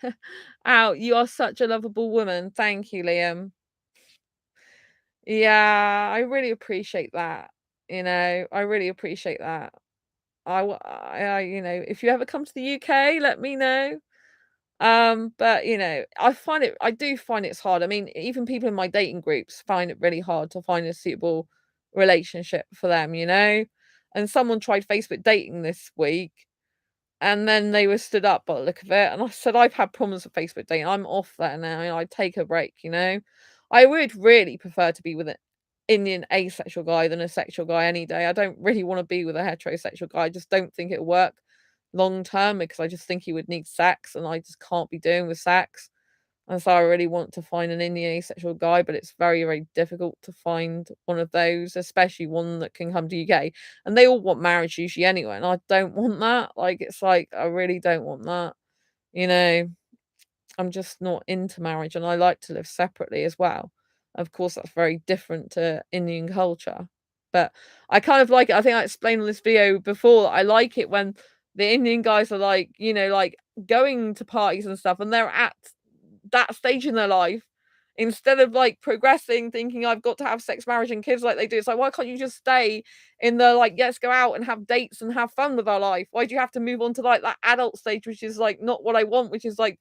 You are such a lovable woman. Thank you, Liam. Yeah, I really appreciate that. I really appreciate that. If you ever come to the UK, let me know. But I do find it's hard. I mean, even people in my dating groups find it really hard to find a suitable relationship for them. And someone tried Facebook dating this week and then they were stood up by the look of it, and I said, "I've had problems with Facebook dating. I'm off there now, I'd take a break." I would really prefer to be with an Indian asexual guy than a sexual guy any day. I don't really wanna be with a heterosexual guy. I just don't think it'll work long term because I just think he would need sex, and I just can't be doing with sex. And so I really want to find an Indian asexual guy, but it's very, very difficult to find one of those, especially one that can come to UK. And they all want marriage usually anyway, and I don't want that. Like, it's like, I really don't want that. You know, I'm just not into marriage and I like to live separately as well. Of course, that's very different to Indian culture. But I kind of like it. I think I explained on this video before. I like it when the Indian guys are like, going to parties and stuff, and they're at that stage in their life, instead of like progressing, thinking I've got to have sex, marriage, and kids like they do. It's like, why can't you just stay in the like, let's go out and have dates and have fun with our life? Why do you have to move on to like that adult stage, which is like not what I want, which is like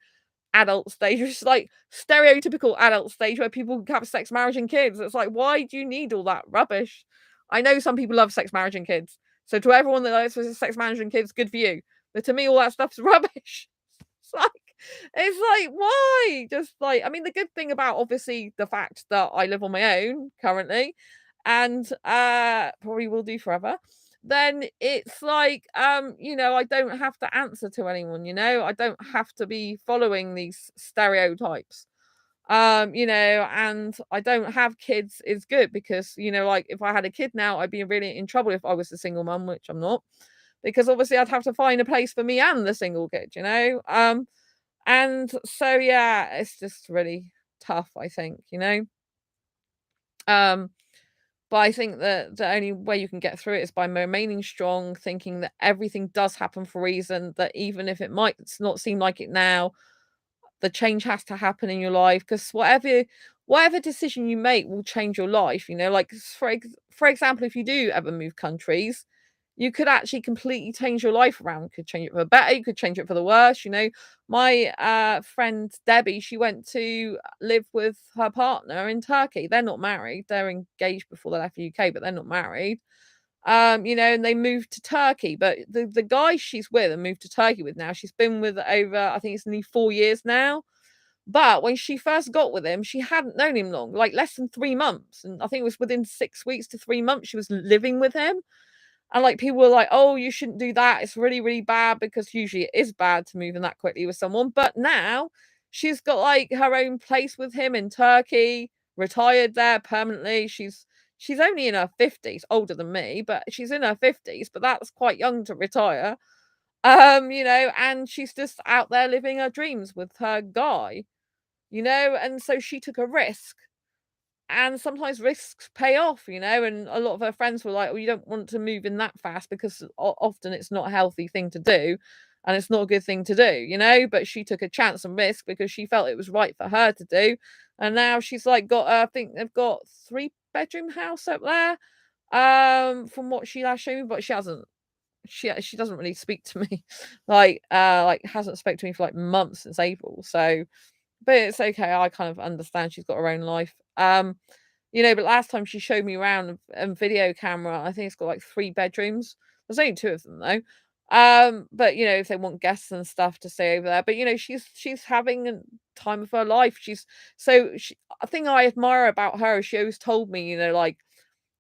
adult stage, which is like stereotypical adult stage where people have sex, marriage, and kids. It's like, why do you need all that rubbish? I know some people love sex, marriage, and kids. So to everyone that likes sex, marriage, and kids, good for you. But to me, all that stuff's rubbish. It's like, why? Just like, I mean, the good thing about obviously the fact that I live on my own currently, and probably will do forever, then it's like, I don't have to answer to anyone, I don't have to be following these stereotypes. And I don't have kids is good because, like if I had a kid now, I'd be really in trouble if I was a single mum, which I'm not, because obviously I'd have to find a place for me and the single kid. And so yeah, it's just really tough, I think. Um, but I think that the only way you can get through it is by remaining strong, thinking that everything does happen for a reason, that even if it might not seem like it now, the change has to happen in your life, because whatever decision you make will change your life. Like for example, if you do ever move countries, you could actually completely change your life around. You could change it for the better, you could change it for the worse. My friend Debbie, she went to live with her partner in Turkey. They're not married, they're engaged before they left the UK, but they're not married. And they moved to Turkey. But the guy she's with and moved to Turkey with now, she's been with over, I think it's nearly 4 years now. But when she first got with him, she hadn't known him long, like less than 3 months. And I think it was within 6 weeks to 3 months she was living with him. And like people were like, oh, you shouldn't do that. It's really, really bad, because usually it is bad to move in that quickly with someone. But now she's got like her own place with him in Turkey, retired there permanently. She's only in her 50s, older than me, but she's in her 50s, but that's quite young to retire. And she's just out there living her dreams with her guy, and so she took a risk. And sometimes risks pay off, and a lot of her friends were like, "Well, you don't want to move in that fast, because often it's not a healthy thing to do, and it's not a good thing to do." But she took a chance and risk because she felt it was right for her to do, and now she's like got, I think they've got 3-bedroom house up there, from what she last showed me, but she hasn't. She doesn't really speak to me, like hasn't spoke to me for like months since April. So but it's okay, I kind of understand she's got her own life. But last time she showed me around and video camera, I think it's got like 3 bedrooms. There's only 2 of them though. But if they want guests and stuff to stay over there, but she's having a time of her life. A thing I admire about her is she always told me, like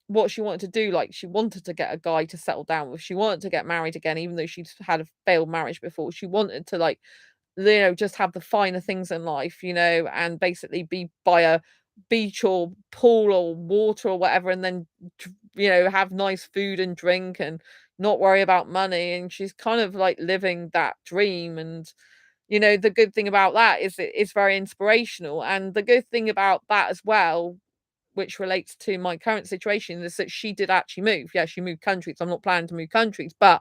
what she wanted to do. Like she wanted to get a guy to settle down with. She wanted to get married again, even though she'd had a failed marriage before. She wanted to like just have the finer things in life, and basically be by a beach or pool or water or whatever, and then, have nice food and drink and not worry about money. And she's kind of like living that dream. And, the good thing about that is it's very inspirational. And the good thing about that as well, which relates to my current situation, is that she did actually move. Yeah, she moved countries. I'm not planning to move countries, but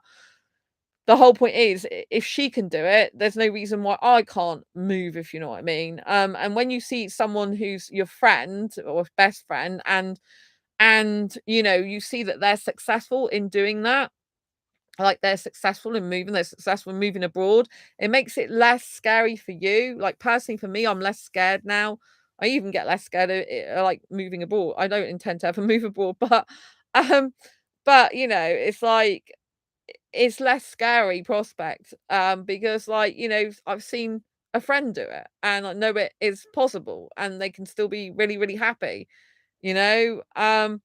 the whole point is, if she can do it, there's no reason why I can't move, if you know what I mean. And when you see someone who's your friend or best friend, and you see that they're successful in doing that, like they're successful in moving, they're successful in moving abroad, it makes it less scary for you. Like personally, for me, I'm less scared now. I even get less scared of it, like moving abroad. I don't intend to ever move abroad, um, but it's like it's less scary prospect, because like I've seen a friend do it, and I know it is possible, and they can still be really, really happy, you know and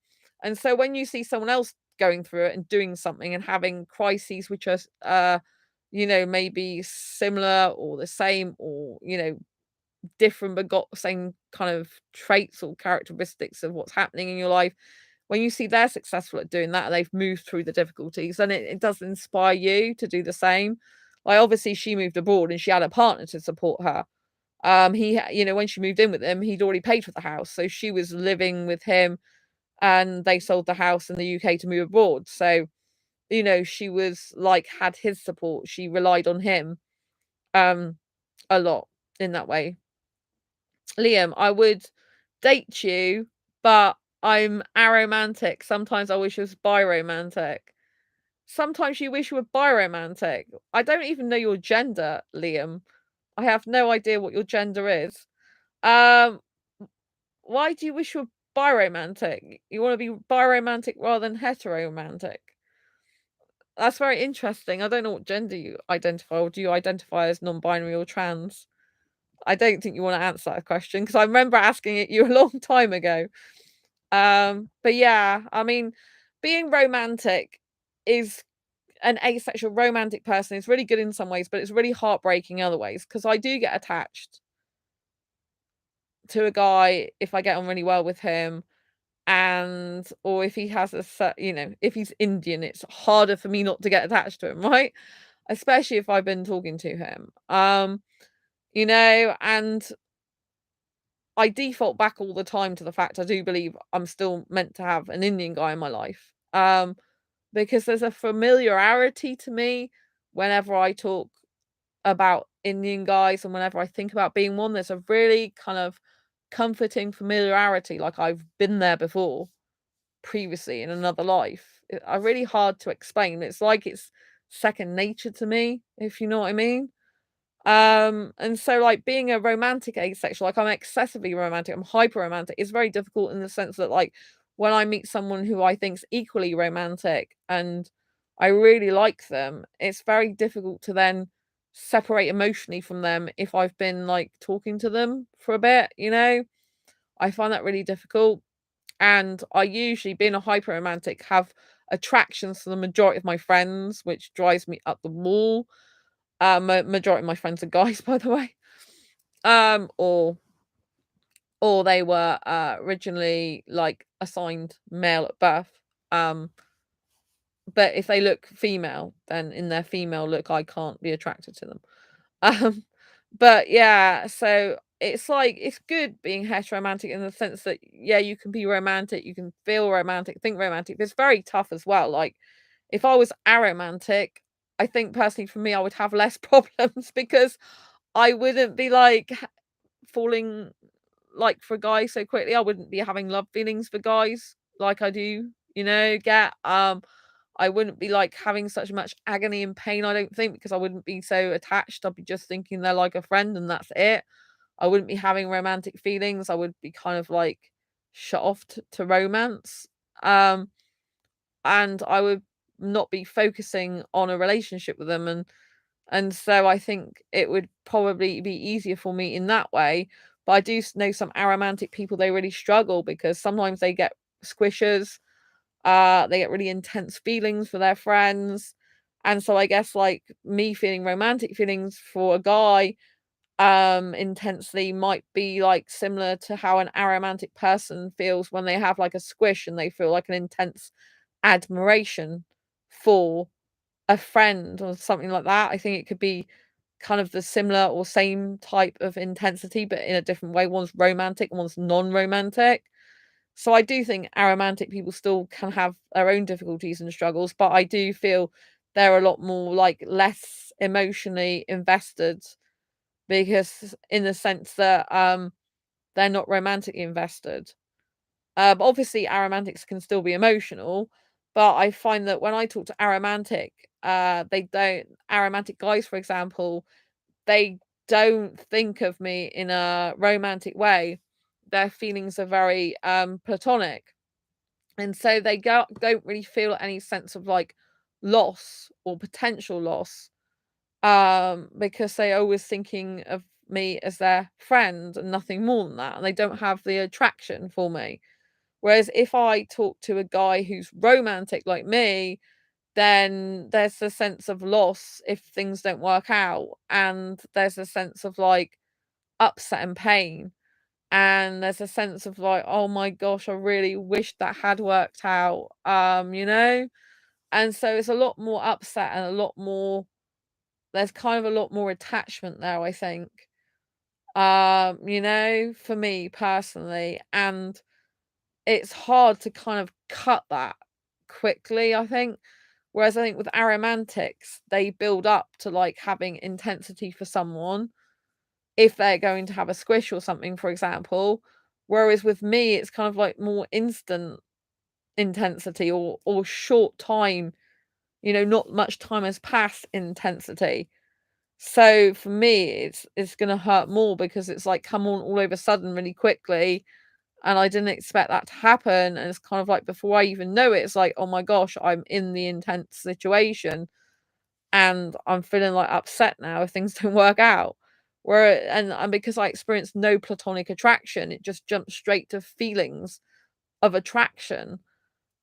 so when you see someone else going through it and doing something and having crises which are maybe similar or the same, or different but got the same kind of traits or characteristics of what's happening in your life, when you see they're successful at doing that and they've moved through the difficulties, then it does inspire you to do the same. Like obviously she moved abroad and she had a partner to support her. When she moved in with him, he'd already paid for the house, so she was living with him, and they sold the house in the UK to move abroad. So she was like had his support, she relied on him, um, a lot in that way. Liam, I would date you, but I'm aromantic. Sometimes I wish I was biromantic. Sometimes you wish you were biromantic. I don't even know your gender, Liam. I have no idea what your gender is. Um, why do you wish you were biromantic? You want to be biromantic rather than heteromantic? That's very interesting. I don't know what gender you identify, or do you identify as non-binary or trans? I don't think you want to answer that question because I remember asking it you a long time ago. But yeah, I mean, being romantic is an asexual romantic person is really good in some ways, but it's really heartbreaking in other ways because I do get attached to a guy if I get on really well with him, and or if he has if he's Indian, it's harder for me not to get attached to him, right? Especially if I've been talking to him. And I default back all the time to the fact I do believe I'm still meant to have an Indian guy in my life. Because there's a familiarity to me whenever I talk about Indian guys and whenever I think about being one, there's a really kind of comforting familiarity, like I've been there before previously in another life. Are really hard to explain. It's like it's second nature to me, if you know what I mean. And so like being a romantic asexual, like I'm excessively romantic, I'm hyper romantic, is very difficult in the sense that like when I meet someone who I think's equally romantic and I really like them, it's very difficult to then separate emotionally from them if I've been like talking to them for a bit, you know? I find that really difficult. And I usually, being a hyper romantic, have attractions to the majority of my friends, which drives me up the wall. Majority of my friends are guys, by the way. Um, or or they were originally like assigned male at birth. Um, but if they look female, then in their female look, I can't be attracted to them. Um, but yeah, so it's like it's good being heteromantic in the sense that yeah, you can be romantic, you can feel romantic, think romantic. But it's very tough as well. Like if I was aromantic, I think personally for me, I would have less problems because I wouldn't be like falling like for guys so quickly. I wouldn't be having love feelings for guys like I do, get I wouldn't be like having such much agony and pain, I don't think, because I wouldn't be so attached. I'd be just thinking they're like a friend and that's it. I wouldn't be having romantic feelings. I would be kind of like shut off to romance. Um, and I would not be focusing on a relationship with them. And so I think it would probably be easier for me in that way. But I do know some aromantic people, they really struggle because sometimes they get squishers, they get really intense feelings for their friends. And so I guess like me feeling romantic feelings for a guy intensely might be like similar to how an aromantic person feels when they have like a squish and they feel like an intense admiration for a friend or something like that. I think it could be kind of the similar or same type of intensity, but in a different way. One's romantic and one's non-romantic. So I do think aromantic people still can have their own difficulties and struggles, but I do feel they're a lot more like less emotionally invested because in the sense that they're not romantically invested. But obviously aromantics can still be emotional, but I find that when I talk to aromantic, they don't aromantic guys, for example, they don't think of me in a romantic way. Their feelings are very platonic. And so they don't really feel any sense of like loss or potential loss because they're always thinking of me as their friend and nothing more than that, and they don't have the attraction for me. Whereas if I talk to a guy who's romantic like me, then there's a sense of loss if things don't work out, and there's a sense of like upset and pain, and there's a sense of like, oh my gosh, I really wish that had worked out. And so it's a lot more upset and a lot more, there's kind of a lot more attachment there, I think. For me personally, and it's hard to kind of cut that quickly, I think. Whereas I think with aromantics, they build up to like having intensity for someone if they're going to have a squish or something, for example. Whereas with me, it's kind of like more instant intensity or short time, not much time has passed intensity. So for me, it's gonna hurt more because it's like come on all of a sudden really quickly, and I didn't expect that to happen. And it's kind of like before I even know it, it's like, oh my gosh, I'm in the intense situation and I'm feeling like upset now if things don't work out. And because I experienced no platonic attraction, it just jumped straight to feelings of attraction.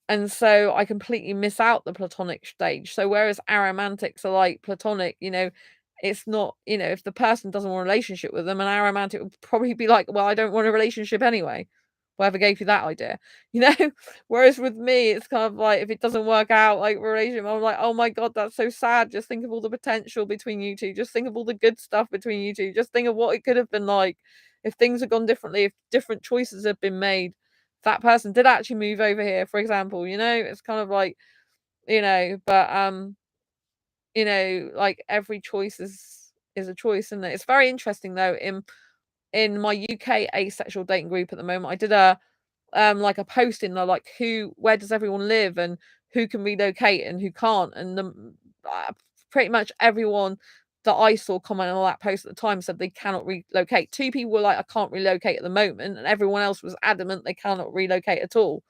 And so I completely miss out the platonic stage. So whereas aromantics are like platonic, it's not, if the person doesn't want a relationship with them, an aromantic would probably be like, well, I don't want a relationship anyway. Whoever gave you that idea, you know? Whereas with me, it's kind of like if it doesn't work out, like relationship, I'm like, oh my God, that's so sad. Just think of all the potential between you two. Just think of all the good stuff between you two. Just think of what it could have been like if things had gone differently, if different choices had been made, that person did actually move over here, for example, it's kind of like, but like every choice is a choice, isn't it? It's very interesting though, in my UK asexual dating group at the moment, I did like a post in there like where does everyone live and who can relocate and who can't, and pretty much everyone that I saw comment on that post at the time said they cannot relocate. Two people were like, I can't relocate at the moment, and everyone else was adamant they cannot relocate at all.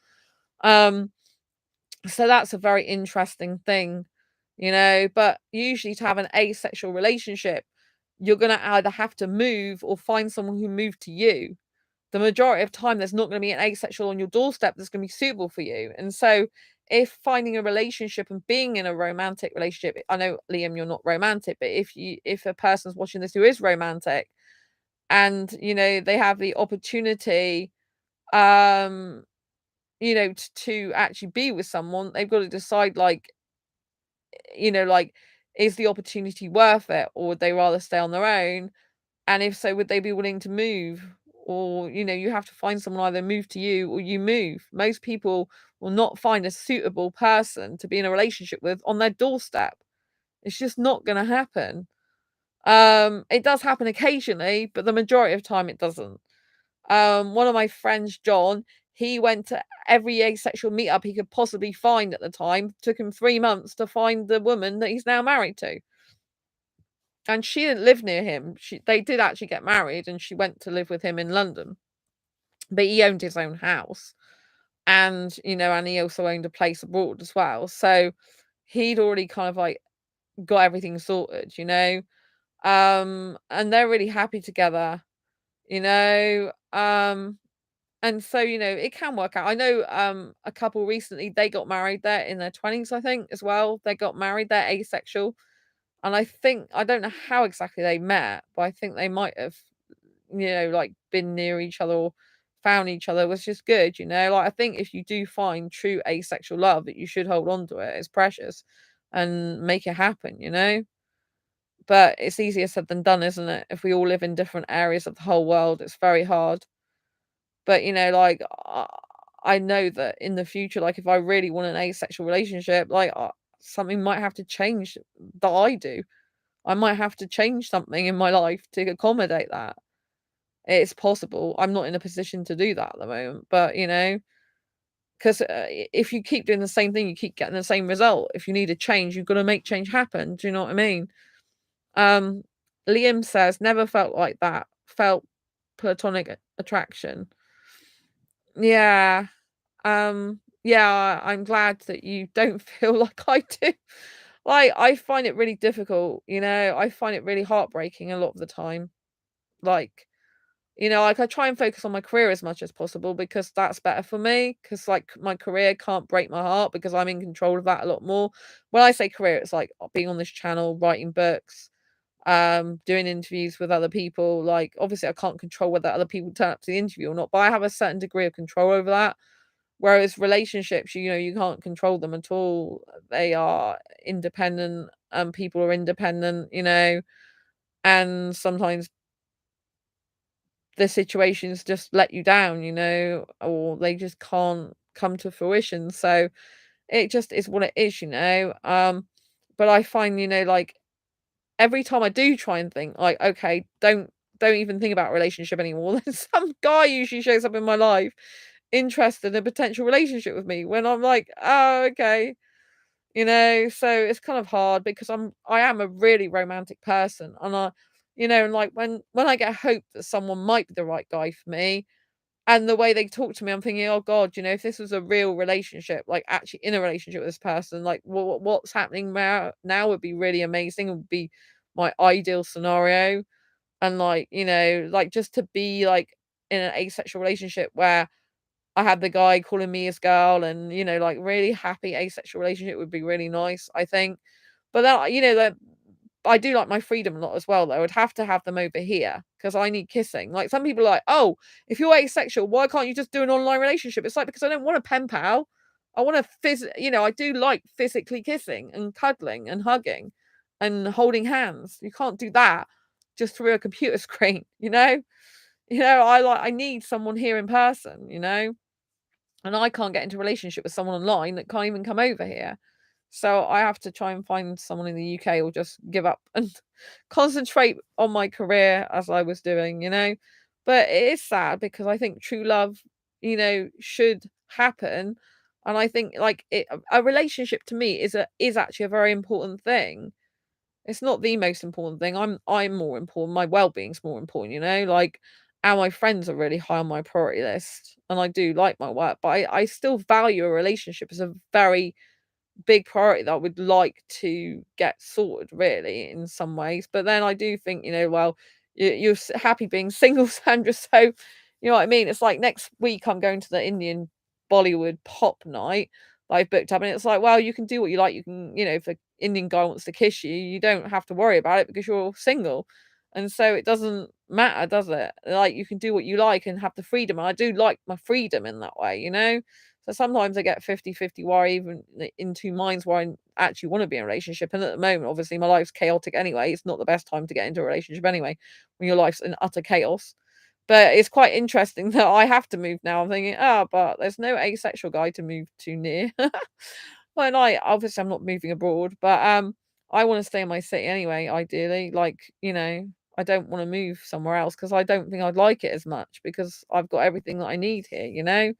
Um, so that's a very interesting thing, but usually to have an asexual relationship, you're gonna either have to move or find someone who moved to you. The majority of time, there's not gonna be an asexual on your doorstep that's gonna be suitable for you. And so if finding a relationship and being in a romantic relationship, I know, Liam, you're not romantic, but if a person's watching this who is romantic and, they have the opportunity, um, to actually be with someone, they've got to decide, like, like, is the opportunity worth it, or would they rather stay on their own? And if so, would they be willing to move? Or, you have to find someone either move to you or you move. Most people will not find a suitable person to be in a relationship with on their doorstep. It's just not going to happen. It does happen occasionally, but the majority of time it doesn't. One of my friends, John, he went to every asexual meetup he could possibly find at the time. Took him 3 months to find the woman that he's now married to. And she didn't live near him. They did actually get married, and she went to live with him in London. But he owned his own house. And, and he also owned a place abroad as well. So he'd already kind of like got everything sorted, and they're really happy together, you know. And so, it can work out. I know a couple recently, they got married. They're in their 20s, I think, as well. They got married, they're asexual. And I don't know how exactly they met, but I think they might have, like been near each other or found each other, was just good, Like I think if you do find true asexual love, that you should hold on to it. It's precious and make it happen, But it's easier said than done, isn't it? If we all live in different areas of the whole world, it's very hard. But, like, I know that in the future, like, if I really want an asexual relationship, like, something might have to change that I do. I might have to change something in my life to accommodate that. It's possible. I'm not in a position to do that at the moment, but, because if you keep doing the same thing, you keep getting the same result. If you need a change, you've got to make change happen. Do you know what I mean? Um, Liam says, never felt like that. Felt platonic attraction. Yeah. Yeah, I'm glad that you don't feel like I do. Like, I find it really difficult, I find it really heartbreaking a lot of the time. Like, like I try and focus on my career as much as possible because that's better for me. Because like my career can't break my heart because I'm in control of that a lot more. When I say career, it's like being on this channel, writing books, doing interviews with other people. Like, obviously I can't control whether other people turn up to the interview or not, but I have a certain degree of control over that. Whereas relationships, you can't control them at all. They are independent, and people are independent, and sometimes the situations just let you down, or they just can't come to fruition. So it just is what it is, you know? But I find, you know, like, every time I do try and think, like, "Okay, don't even think about a relationship anymore," then some guy usually shows up in my life interested in a potential relationship with me when I'm like, "Oh, okay." You know, so it's kind of hard because I am a really romantic person, and you know, and like when I get hope that someone might be the right guy for me, and the way they talk to me, I'm thinking, oh God, you know, if this was a real relationship, like actually in a relationship with this person, like what's happening now would be really amazing. It would be my ideal scenario, and like you know, like just to be like in an asexual relationship where I had the guy calling me his girl and, you know, like, really happy asexual relationship would be really nice, I think. But then, you know, that I do like my freedom a lot as well, though. I'd have to have them over here because I need kissing. Like, some people are like, "Oh, if you're asexual, why can't you just do an online relationship?" It's like, because I don't want a pen pal. I want to you know, I do like physically kissing and cuddling and hugging and holding hands. You can't do that just through a computer screen, you know? You know, I need someone here in person, you know? And I can't get into a relationship with someone online that can't even come over here. So I have to try and find someone in the UK or just give up and concentrate on my career as I was doing, you know? But it is sad because I think true love, you know, should happen. And I think like a relationship to me is actually a very important thing. It's not the most important thing. I'm more important. My well-being's more important, you know? Like, and my friends are really high on my priority list, and I do like my work, but I still value a relationship as a very big priority that I would like to get sorted really in some ways. But then I do think, you know, well, you're happy being single, Sandra. So, you know what I mean? It's like next week I'm going to the Indian Bollywood pop night that I've booked up, and it's like, well, you can do what you like. You can, you know, if an Indian guy wants to kiss you, you don't have to worry about it because you're single. And so it doesn't matter, does it? Like you can do what you like and have the freedom. And I do like my freedom in that way, you know? So sometimes I get 50-50 where I even in two minds where I actually want to be in a relationship. And at the moment, obviously, my life's chaotic anyway. It's not the best time to get into a relationship anyway, when your life's in utter chaos. But it's quite interesting that I have to move now. I'm thinking, ah, but there's no asexual guy to move too near. Well, and I obviously I'm not moving abroad, but I want to stay in my city anyway, ideally. Like, you know, I don't want to move somewhere else because I don't think I'd like it as much because I've got everything that I need here, you know?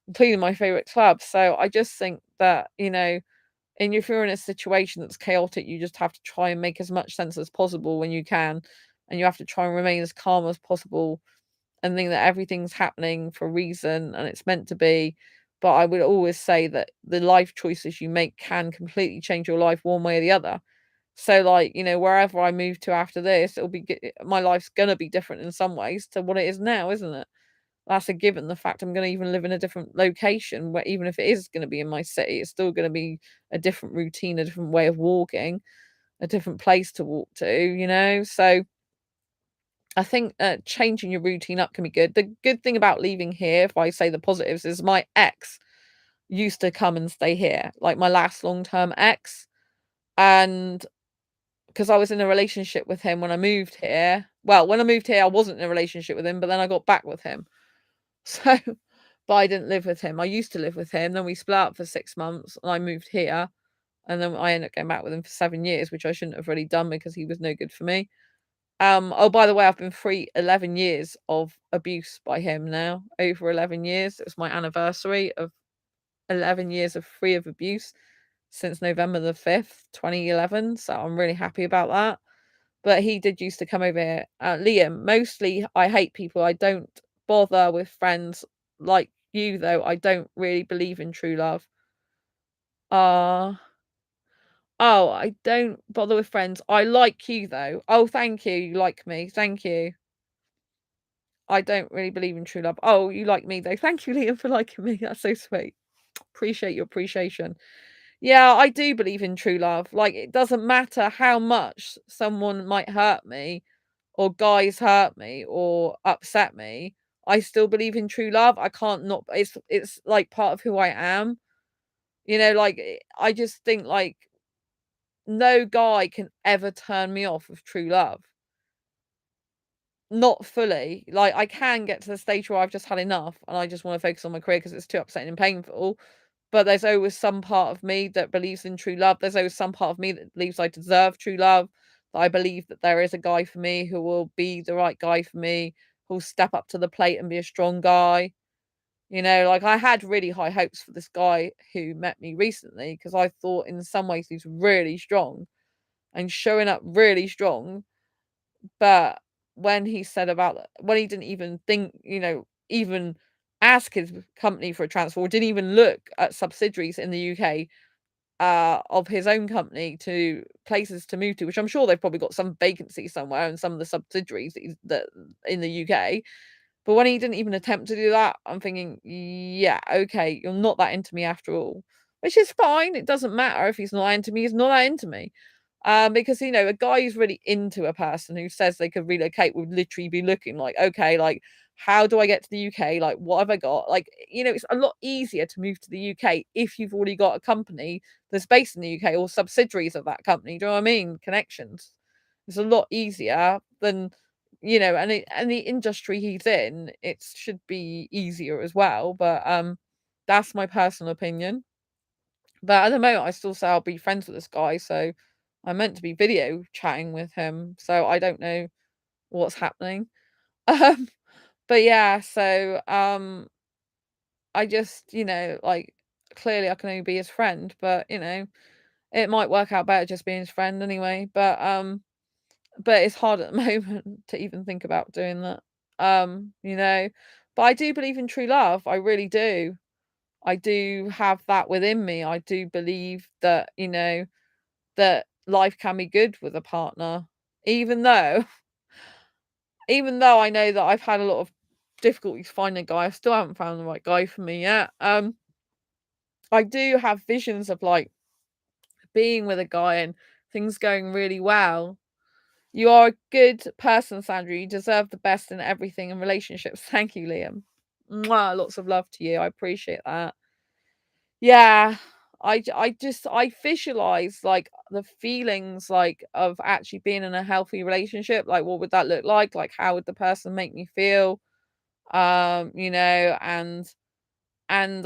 Including my favorite club. So I just think that, you know, and if you're in a situation that's chaotic, you just have to try and make as much sense as possible when you can. And you have to try and remain as calm as possible and think that everything's happening for a reason and it's meant to be. But I would always say that the life choices you make can completely change your life one way or the other. So, like, you know, wherever I move to after this, my life's gonna be different in some ways to what it is now, isn't it? That's a given. The fact I'm gonna even live in a different location where even if it is gonna be in my city, it's still gonna be a different routine, a different way of walking, a different place to walk to, you know? So I think changing your routine up can be good. The good thing about leaving here, if I say the positives, is my ex used to come and stay here, like my last long-term ex. And because I was in a relationship with him when I moved here. Well, when I moved here, I wasn't in a relationship with him, but then I got back with him. So, but I didn't live with him. I used to live with him. Then we split up for 6 months and I moved here. And then I ended up going back with him for 7 years, which I shouldn't have really done because he was no good for me. Oh, by the way, I've been free 11 years of abuse by him now. Over 11 years. It was my anniversary of 11 years of free of abuse since November the 5th, 2011. So I'm really happy about that. But he did used to come over here. Liam, mostly I hate people. I don't bother with friends like you, though. I don't really believe in true love. Uh, oh, I don't bother with friends. I like you, though. Oh, thank you. You like me. Thank you. I don't really believe in true love. Oh, you like me, though. Thank you, Liam, for liking me. That's so sweet. Appreciate your appreciation. Yeah, I do believe in true love. Like, it doesn't matter how much someone might hurt me or guys hurt me or upset me, I still believe in true love. I can't not it's like part of who I am. You know, like I just think like no guy can ever turn me off of true love. Not fully. Like I can get to the stage where I've just had enough and I just want to focus on my career because it's too upsetting and painful. but there's always some part of me that believes in true love. There's always some part of me that believes I deserve true love, that I believe that there is a guy for me who will be the right guy for me, who'll step up to the plate and be a strong guy. Like, I had really high hopes for this guy who met me recently because I thought in some ways he's really strong and showing up really strong. But when he said about when he didn't even think, even ask his company for a transfer, or didn't even look at subsidiaries in the UK of his own company to places to move to, which I'm sure they've probably got some vacancy somewhere in some of the subsidiaries that in the UK. But when he didn't even attempt to do that, I'm thinking, yeah, okay, you're not that into me after all, which is fine. It doesn't matter if he's not into me, he's not that into me. Because a guy who's really into a person who says they could relocate would literally be looking like, okay, like, how do I get to the UK? Like, what have I got? Like, it's a lot easier to move to the UK if you've already got a company that's based in the UK or subsidiaries of that company. Do you know what I mean? Connections. It's a lot easier than and the industry he's in, it should be easier as well. But that's my personal opinion. But at the moment, I still say I'll be friends with this guy, so I'm meant to be video chatting with him, so I don't know what's happening. Um, but yeah, so I just, like, clearly I can only be his friend, but it might work out better just being his friend anyway. But it's hard at the moment to even think about doing that. Um, you know, but I do believe in true love. I really do. I do have that within me. I do believe that, that life can be good with a partner, even though even though I know that I've had a lot of difficulties finding a guy. I still haven't found the right guy for me yet. I do have visions of like being with a guy and things going really well. You are a good person, Sandra. You deserve the best in everything in relationships. Thank you, Liam. Mwah, lots of love to you. I appreciate that. Yeah, I visualize like the feelings like of actually being in a healthy relationship. Like, what would that look like? Like, how would the person make me feel? And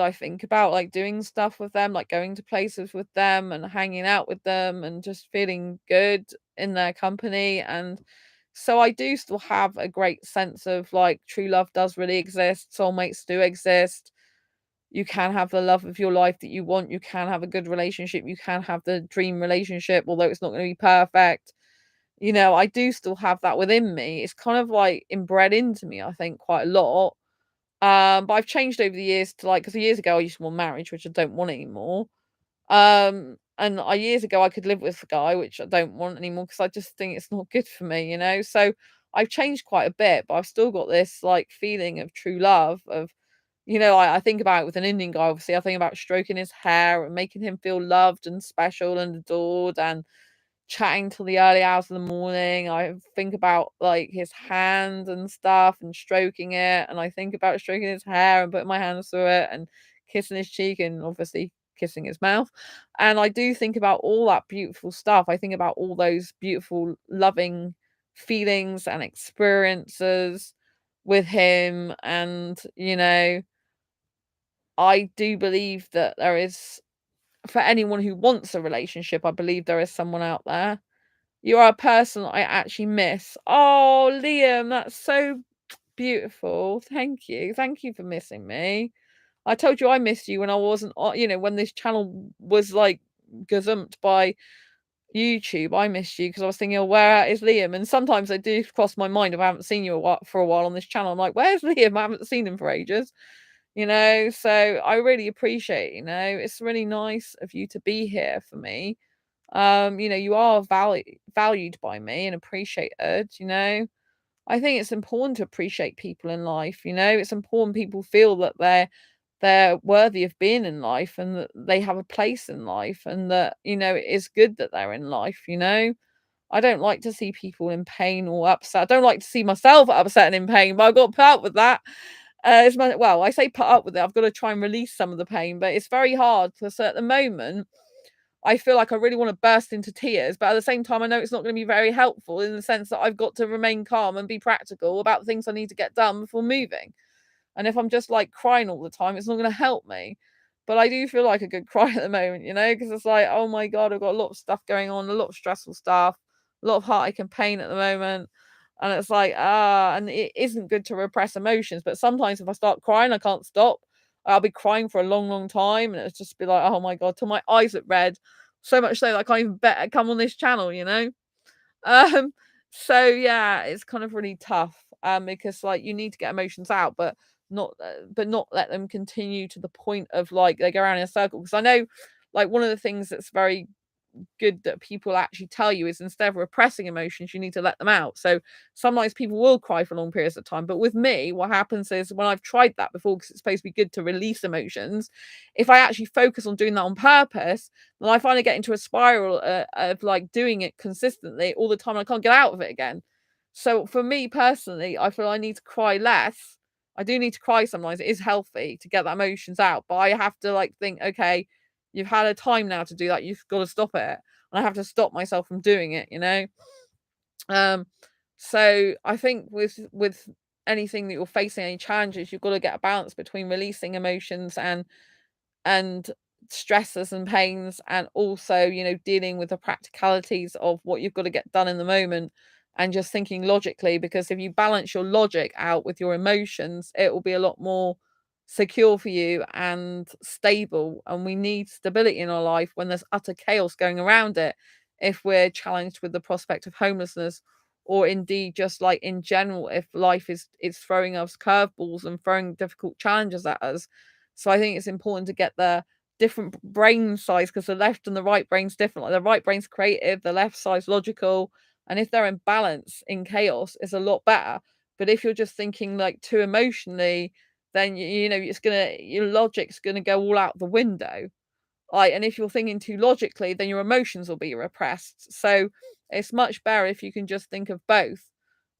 I think about like doing stuff with them, like going to places with them and hanging out with them and just feeling good in their company. And so I do still have a great sense of like true love does really exist, soulmates do exist. You can have the love of your life that you want, you can have a good relationship, you can have the dream relationship, although it's not going to be perfect. I do still have that within me. It's kind of like inbred into me, I think, quite a lot. But I've changed over the years to like, because years ago I used to want marriage, which I don't want anymore. And years ago I could live with a guy, which I don't want anymore because I just think it's not good for me. So I've changed quite a bit, but I've still got this like feeling of true love of, I think about it with an Indian guy, obviously. I think about stroking his hair and making him feel loved and special and adored and chatting till the early hours of the morning. I think about like his hand and stuff and stroking it, and I think about stroking his hair and putting my hands through it and kissing his cheek and obviously kissing his mouth. And I do think about all that beautiful stuff. I think about all those beautiful, loving feelings and experiences with him. And, I do believe that there is, for anyone who wants a relationship, I believe there is someone out there. You are a person I actually miss. Oh, Liam, that's so beautiful. Thank you. Thank you for missing me. I told you I missed you when I wasn't on, when this channel was like gazumped by YouTube. I missed you because I was thinking, oh, where is Liam? And sometimes I do cross my mind if I haven't seen you for a while on this channel. I'm like, where's Liam? I haven't seen him for ages. So I really appreciate, it's really nice of you to be here for me. You are valued by me and appreciated. I think it's important to appreciate people in life. It's important people feel that they're worthy of being in life and that they have a place in life and that, it is good that they're in life. I don't like to see people in pain or upset. I don't like to see myself upset and in pain, but I've got to put up with that. Well, I say put up with it. I've got to try and release some of the pain, but it's very hard because at the moment I feel like I really want to burst into tears, but at the same time, I know it's not going to be very helpful in the sense that I've got to remain calm and be practical about the things I need to get done before moving. And if I'm just like crying all the time, it's not going to help me. but I do feel like a good cry at the moment, because it's like, oh my God, I've got a lot of stuff going on, a lot of stressful stuff, a lot of heartache and pain at the moment. And it's like, and it isn't good to repress emotions. But sometimes if I start crying, I can't stop. I'll be crying for a long, long time. And it's just be like, oh my God, till my eyes look red. So much so that I can't even come on this channel. Um, so yeah, it's kind of really tough, because like you need to get emotions out, but not let them continue to the point of like they go around in a circle. Because I know, like one of the things that's very good that people actually tell you is instead of repressing emotions, you need to let them out. So sometimes people will cry for long periods of time. But with me, what happens is when I've tried that before, because it's supposed to be good to release emotions, if I actually focus on doing that on purpose, then I finally get into a spiral of like doing it consistently all the time. And I can't get out of it again. So for me personally, I feel I need to cry less. I do need to cry sometimes. It is healthy to get the emotions out, but I have to like think, okay, you've had a time now to do that. You've got to stop it. And I have to stop myself from doing it. Um, so I think with anything that you're facing, any challenges, you've got to get a balance between releasing emotions and stresses and pains, and also dealing with the practicalities of what you've got to get done in the moment, and just thinking logically, because if you balance your logic out with your emotions, it will be a lot more secure for you and stable. And we need stability in our life when there's utter chaos going around it, if we're challenged with the prospect of homelessness, or indeed just like in general, if life is throwing us curveballs and throwing difficult challenges at us. So I think it's important to get the different brain size, because the left and the right brain's different. Like the right brain's creative, the left side's logical. And if they're in balance in chaos, it's a lot better. But if you're just thinking like too emotionally, then your logic's gonna go all out the window. Like, and if you're thinking too logically, then your emotions will be repressed. So it's much better if you can just think of both.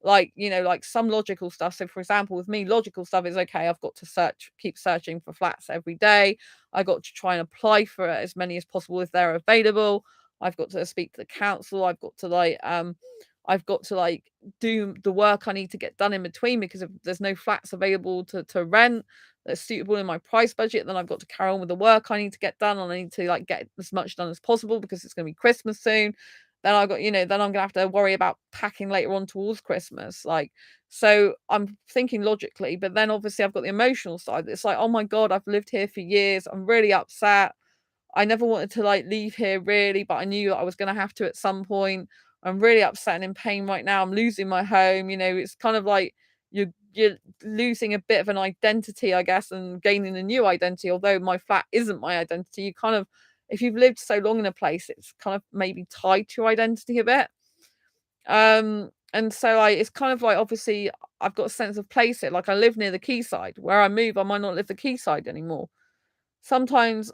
Like, like some logical stuff. So for example, with me, logical stuff is okay. I've got to keep searching for flats every day. I got to try and apply for as many as possible if they're available. I've got to speak to the council. I've got to like do the work I need to get done in between, because if there's no flats available to rent that's suitable in my price budget, then I've got to carry on with the work I need to get done, and I need to like get as much done as possible because it's going to be Christmas soon. Then I got, then I'm gonna have to worry about packing later on towards Christmas. Like, so I'm thinking logically, but then obviously I've got the emotional side. It's like, oh my God, I've lived here for years. I'm really upset. I never wanted to like leave here really, but I knew I was gonna have to at some point. I'm really upset and in pain right now. I'm losing my home. It's kind of like you're losing a bit of an identity, I guess, and gaining a new identity. Although my flat isn't my identity, you kind of, if you've lived so long in a place, it's kind of maybe tied to your identity a bit. And so it's kind of like, obviously I've got a sense of place here. Like I live near the quayside. Where I move, I might not live the quayside anymore. Sometimes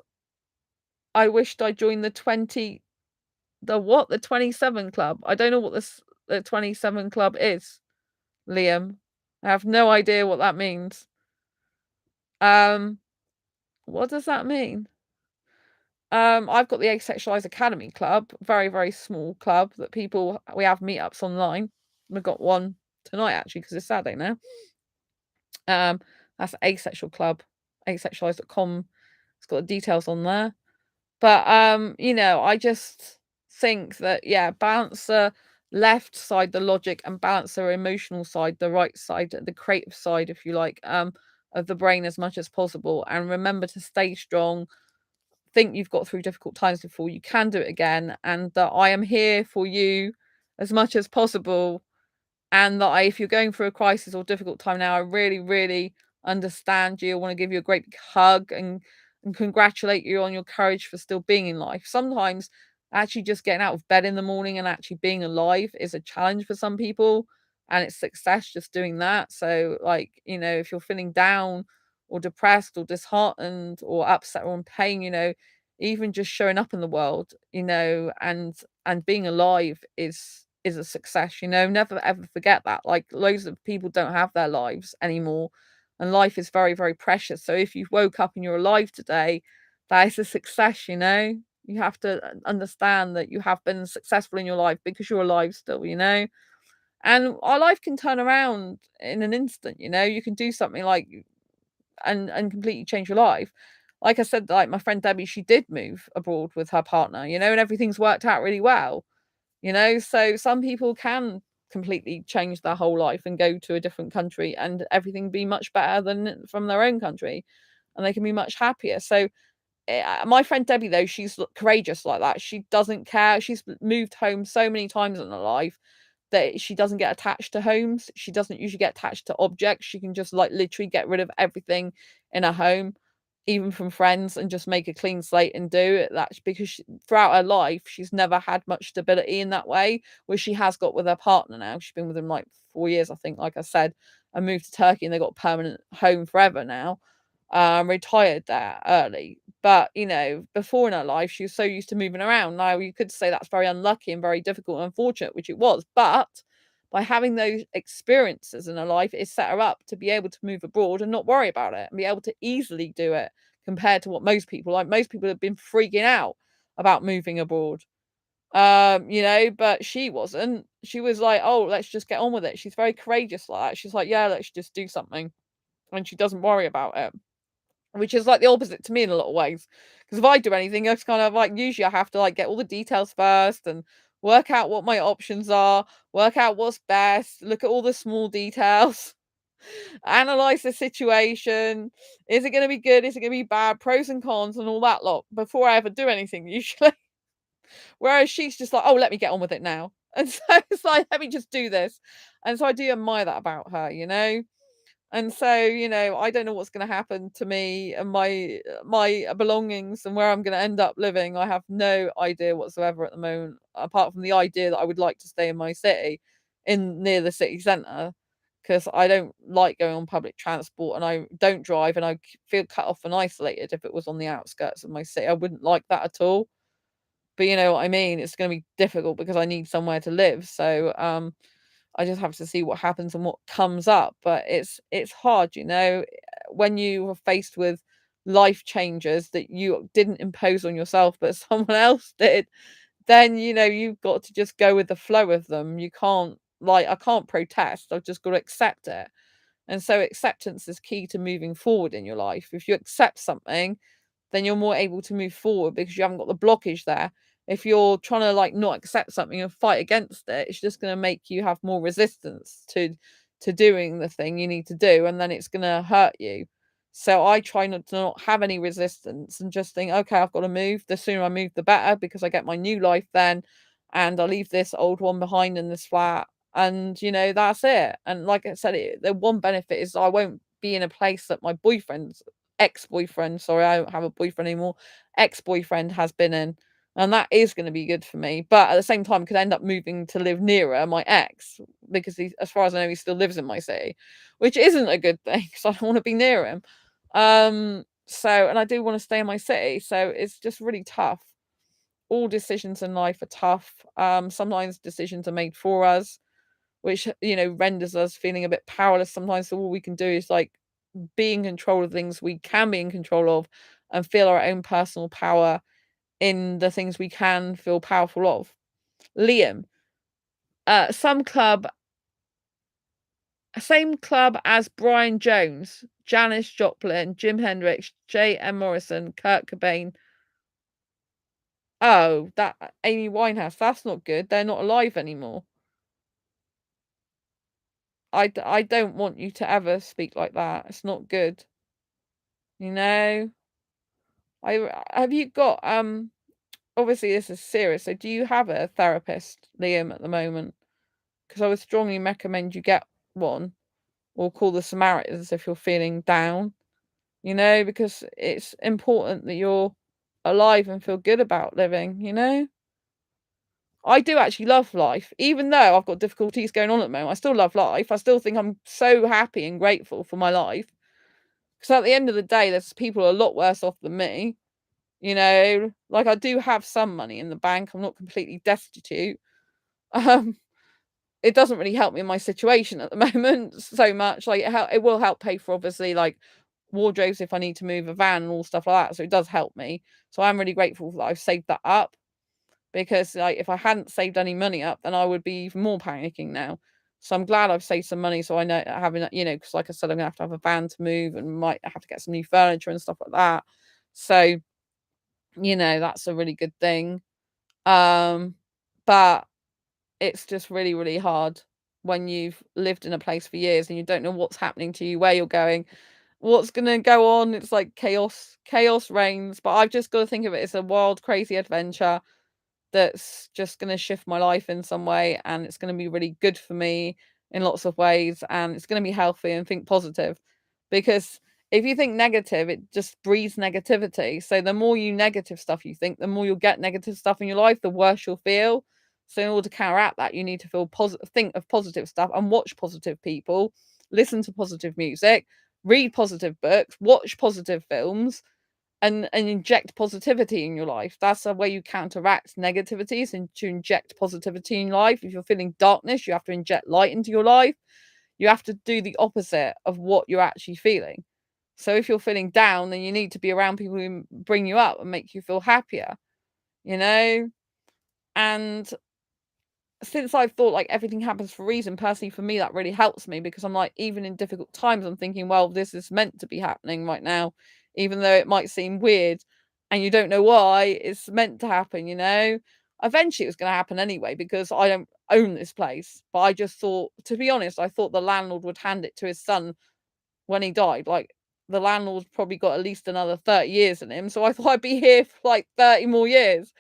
I wished I joined the 27 club. I don't know what the 27 club is, Liam. I have no idea what that means. Um, what does that mean? I've got the Asexualise Academy club, very, very small club that we have meetups online. We've got one tonight actually because it's Saturday now. That's Asexual club, asexualise.com. It's got the details on there. But I just think that balance the left side, the logic, and balance the emotional side, the right side, the creative side, if you like, of the brain as much as possible. And remember to stay strong. Think you've got through difficult times before, you can do it again, and that I am here for you as much as possible. And that if you're going through a crisis or difficult time now, I really, really understand you. I want to give you a great big hug and congratulate you on your courage for still being in life. Sometimes actually just getting out of bed in the morning and actually being alive is a challenge for some people, and it's success just doing that. So like, if you're feeling down or depressed or disheartened or upset or in pain, even just showing up in the world, and being alive is a success. Never ever forget that. Like loads of people don't have their lives anymore, and life is very, very precious. So if you woke up and you're alive today, that is a success. You have to understand that you have been successful in your life because you're alive still. And our life can turn around in an instant. You can do something like and completely change your life. like I said, like my friend Debbie, she did move abroad with her partner, you know, and everything's worked out really well, you know. So some people can completely change their whole life and go to a different country and everything be much better than from their own country, and they can be much happier. So my friend Debbie, though, she's courageous like that. She doesn't care. She's moved home so many times in her life that she doesn't get attached to homes. She doesn't usually get attached to objects. She can just like literally get rid of everything in her home, even from friends, and just make a clean slate and do it. That's because throughout her life, she's never had much stability in that way, which she has got with her partner now. She's been with him like 4 years, I think, like I said, and moved to Turkey, and they got a permanent home forever now. Retired there early. But, you know, before in her life, she was so used to moving around. Now, you could say that's very unlucky and very difficult and unfortunate, which it was. But by having those experiences in her life, it set her up to be able to move abroad and not worry about it and be able to easily do it compared to what most people, like most people have been freaking out about moving abroad. You know, but she wasn't. She was like, oh, let's just get on with it. She's very courageous like that. She's like, yeah, let's just do something. And she doesn't worry about it, which is like the opposite to me in a lot of ways. Because if I do anything, it's kind of like usually I have to like get all the details first and work out what my options are, work out what's best, look at all the small details, analyze the situation. Is it going to be good? Is it going to be bad? Pros and cons and all that lot before I ever do anything, usually. Whereas she's just like, oh, let me get on with it now. And so it's like, let me just do this. And so I do admire that about her, you know? And so, you know, I don't know what's going to happen to me and my belongings and where I'm going to end up living. I have no idea whatsoever at the moment, apart from the idea that I would like to stay in my city, in near the city centre, because I don't like going on public transport and I don't drive, and I feel cut off and isolated if it was on the outskirts of my city. I wouldn't like that at all. But you know what I mean? It's going to be difficult because I need somewhere to live. So, I just have to see what happens and what comes up. But it's hard, you know, when you are faced with life changes that you didn't impose on yourself, but someone else did, then you know you've got to just go with the flow of them. You can't, like, I can't protest. I've just got to accept it. And so acceptance is key to moving forward in your life. If you accept something, then you're more able to move forward because you haven't got the blockage there. If you're trying to like not accept something and fight against it, it's just going to make you have more resistance to doing the thing you need to do, and then it's going to hurt you. So I try not to not have any resistance and just think, okay, I've got to move. The sooner I move, the better, because I get my new life then, and I leave this old one behind in this flat, and you know that's it. And like I said, the one benefit is I won't be in a place that my boyfriend's ex-boyfriend, sorry, I don't have a boyfriend anymore, ex-boyfriend has been in, and that is going to be good for me. But at the same time, could end up moving to live nearer my ex, because he, as far as I know, he still lives in my city, which isn't a good thing because I don't want to be near him. So, and I do want to stay in my city, so it's just really tough. All decisions in life are tough. Sometimes decisions are made for us, which, you know, renders us feeling a bit powerless sometimes. So all we can do is like be in control of things we can be in control of, and feel our own personal power in the things we can feel powerful of. Liam, some club, same club as Brian Jones, Janis Joplin, Jim Hendrix, J.M. Morrison, Kurt Cobain. Oh, that Amy Winehouse. That's not good. They're not alive anymore. I don't want you to ever speak like that. It's not good. You know. I have you got obviously this is serious. So do you have a therapist, Liam, at the moment? Because I would strongly recommend you get one, or call the Samaritans if you're feeling down, you know, because it's important that you're alive and feel good about living, you know? I do actually love life. Even though I've got difficulties going on at the moment, I still love life. I still think I'm so happy and grateful for my life. Because at the end of the day, there's people a lot worse off than me. You know, like I do have some money in the bank. I'm not completely destitute. Um, it doesn't really help me in my situation at the moment so much. Like it will help pay for obviously like wardrobes if I need to move a van and all stuff like that. So it does help me. So I'm really grateful that I've saved that up, because like if I hadn't saved any money up, then I would be even more panicking now. So I'm glad I've saved some money. So I know having, you know, because like I said, I'm gonna have to have a van to move and might have to get some new furniture and stuff like that. So, that's a really good thing. But it's just really, really hard when you've lived in a place for years and you don't know what's happening to you, where you're going, what's gonna go on. It's like chaos reigns. But I've just got to think of it as a wild, crazy adventure that's just going to shift my life in some way, and it's going to be really good for me in lots of ways, and it's going to be healthy, and think positive, because if you think negative, it just breeds negativity. So the more negative stuff you think, the more you'll get negative stuff in your life, the worse you'll feel. So in order to counteract that, you need to feel positive, think of positive stuff, and watch positive people, listen to positive music, read positive books, watch positive films, and inject positivity in your life. That's a way you counteract negativities, and to inject positivity in life. If you're feeling darkness, you have to inject light into your life. You have to do the opposite of what you're actually feeling. So if you're feeling down, then you need to be around people who bring you up and make you feel happier, you know? And since I've thought like everything happens for a reason, personally for me, that really helps me, because I'm like, even in difficult times, I'm thinking, well, this is meant to be happening right now, even though it might seem weird and you don't know why. It's meant to happen, eventually it was going to happen anyway, because I don't own this place. But I just thought, to be honest, I thought the landlord would hand it to his son when he died. Like, the landlord's probably got at least another 30 years in him, so I thought I'd be here for like 30 more years.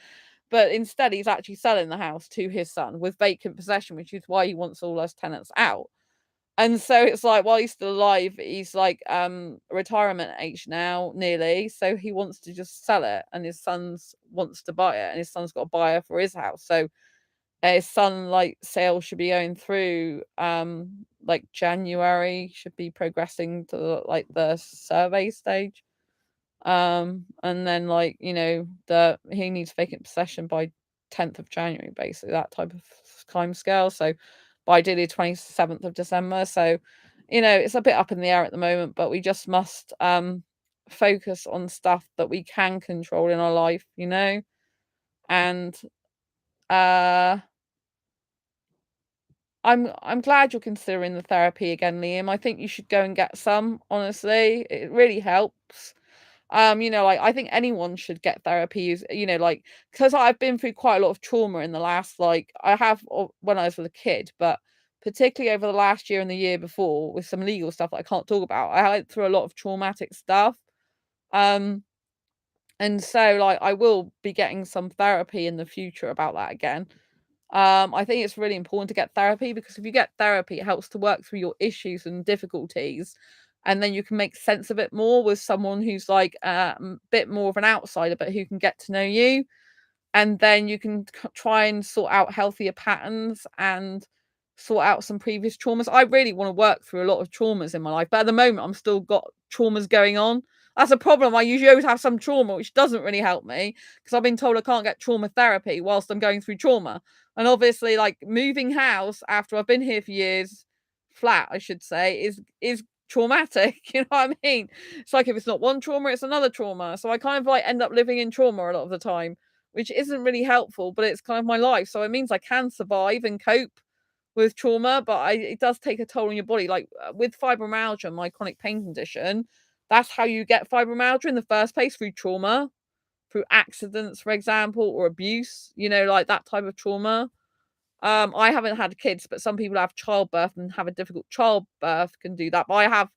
But instead, he's actually selling the house to his son with vacant possession, which is why he wants all those tenants out. And so it's like, while he's still alive, he's like retirement age now, nearly. So he wants to just sell it, and his son's wants to buy it, and his son's got a buyer for his house. So his son, like, sale should be going through like January, should be progressing to like the survey stage. And then, like, he needs vacant possession by 10th of January, basically, that type of time scale. So by ideally 27th of December. So, it's a bit up in the air at the moment, but we just must focus on stuff that we can control in our life, and uh I'm glad you're considering the therapy again, Liam. I think you should go and get some, honestly. It really helps. Like, I think anyone should get therapy, like, because I've been through quite a lot of trauma in the last, like, I have when I was with a kid, but particularly over the last year and the year before, with some legal stuff that I can't talk about. I went through a lot of traumatic stuff. Um, and so, like, I will be getting some therapy in the future about that again. I think it's really important to get therapy, because if you get therapy, it helps to work through your issues and difficulties. And then you can make sense of it more with someone who's like a bit more of an outsider, but who can get to know you. And then you can try and sort out healthier patterns and sort out some previous traumas. I really want to work through a lot of traumas in my life, but at the moment I'm still got traumas going on. That's a problem. I usually always have some trauma, which doesn't really help me, because I've been told I can't get trauma therapy whilst I'm going through trauma. And obviously, like, moving house after I've been here for years, flat I should say, is traumatic. You know what I mean? It's like, if it's not one trauma, it's another trauma. So I kind of like end up living in trauma a lot of the time, which isn't really helpful, but it's kind of my life. So it means I can survive and cope with trauma, but it does take a toll on your body. Like, with fibromyalgia, my chronic pain condition, that's how you get fibromyalgia in the first place, through trauma, through accidents, for example, or abuse, like that type of trauma. I haven't had kids, but some people have childbirth and have a difficult childbirth can do that. But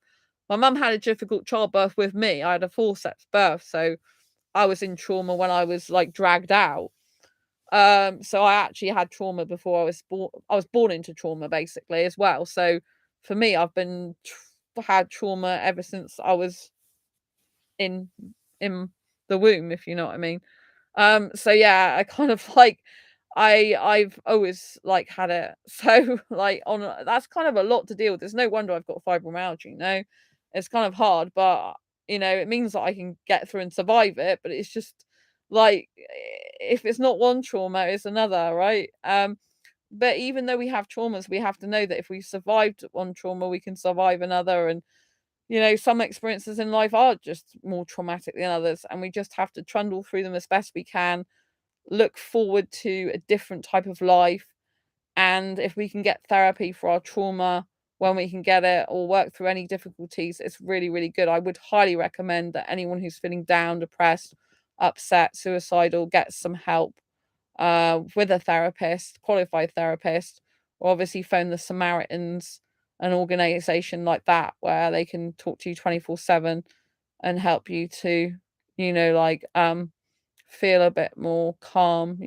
my mum had a difficult childbirth with me. I had a forceps birth, so I was in trauma when I was, like, dragged out. So I actually had trauma before I was born. I was born into trauma, basically, as well. So for me, I've been had trauma ever since I was in in the womb, if you know what I mean. So yeah, I kind of like, I've always, like, had it. So, like, that's kind of a lot to deal with. It's no wonder I've got fibromyalgia, It's kind of hard, but it means that I can get through and survive it. But it's just like, if it's not one trauma, it's another, right? But even though we have traumas, we have to know that if we survived one trauma, we can survive another. And some experiences in life are just more traumatic than others, and we just have to trundle through them as best we can, look forward to a different type of life. And if we can get therapy for our trauma, when we can get it, or work through any difficulties. It's really, really good. I would highly recommend that anyone who's feeling down, depressed, upset, suicidal, get some help with a therapist, qualified therapist, or obviously phone the Samaritans, an organization like that where they can talk to you 24/7 and help you to, like feel a bit more calm,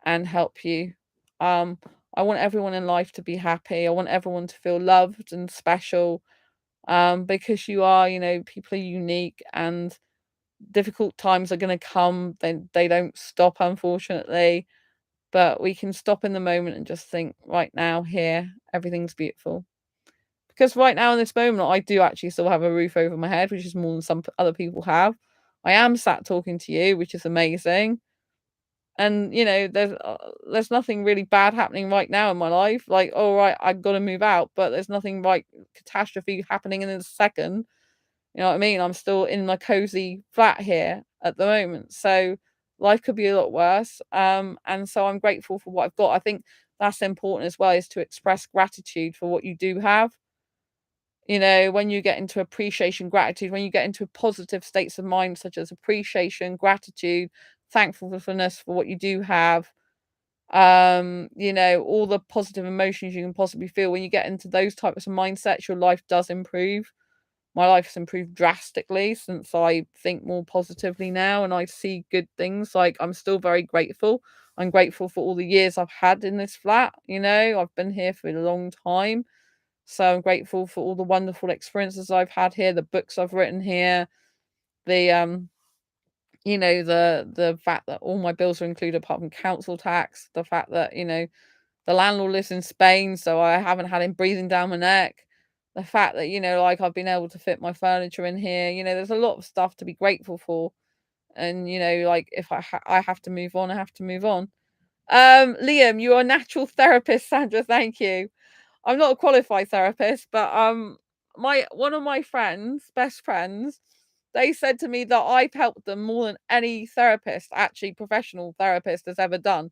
and help you. Um, I want everyone in life to be happy. I want everyone to feel loved and special. Because you are, people are unique, and difficult times are going to come. They don't stop, unfortunately, but we can stop in the moment and just think, right now, here, everything's beautiful. Because right now in this moment, I do actually still have a roof over my head, which is more than some other people have. I am sat talking to you, which is amazing. And, there's nothing really bad happening right now in my life. Like, all right, I've got to move out, but there's nothing like catastrophe happening in a second. You know what I mean? I'm still in my cozy flat here at the moment. So life could be a lot worse. And so I'm grateful for what I've got. I think that's important as well, is to express gratitude for what you do have. When you get into appreciation, gratitude, when you get into positive states of mind, such as appreciation, gratitude, thankfulness for what you do have, all the positive emotions you can possibly feel, when you get into those types of mindsets, your life does improve. My life has improved drastically since I think more positively now, and I see good things. Like, I'm still very grateful. I'm grateful for all the years I've had in this flat. I've been here for a long time. So I'm grateful for all the wonderful experiences I've had here, the books I've written here, the the fact that all my bills are included apart from council tax, the fact that, the landlord lives in Spain, so I haven't had him breathing down my neck. The fact that, like, I've been able to fit my furniture in here, there's a lot of stuff to be grateful for. And, like, if I have to move on, I have to move on. Liam, you're a natural therapist, Sandra. Thank you. I'm not a qualified therapist, but my one of my friends, best friends, they said to me that I've helped them more than any therapist, actually professional therapist, has ever done.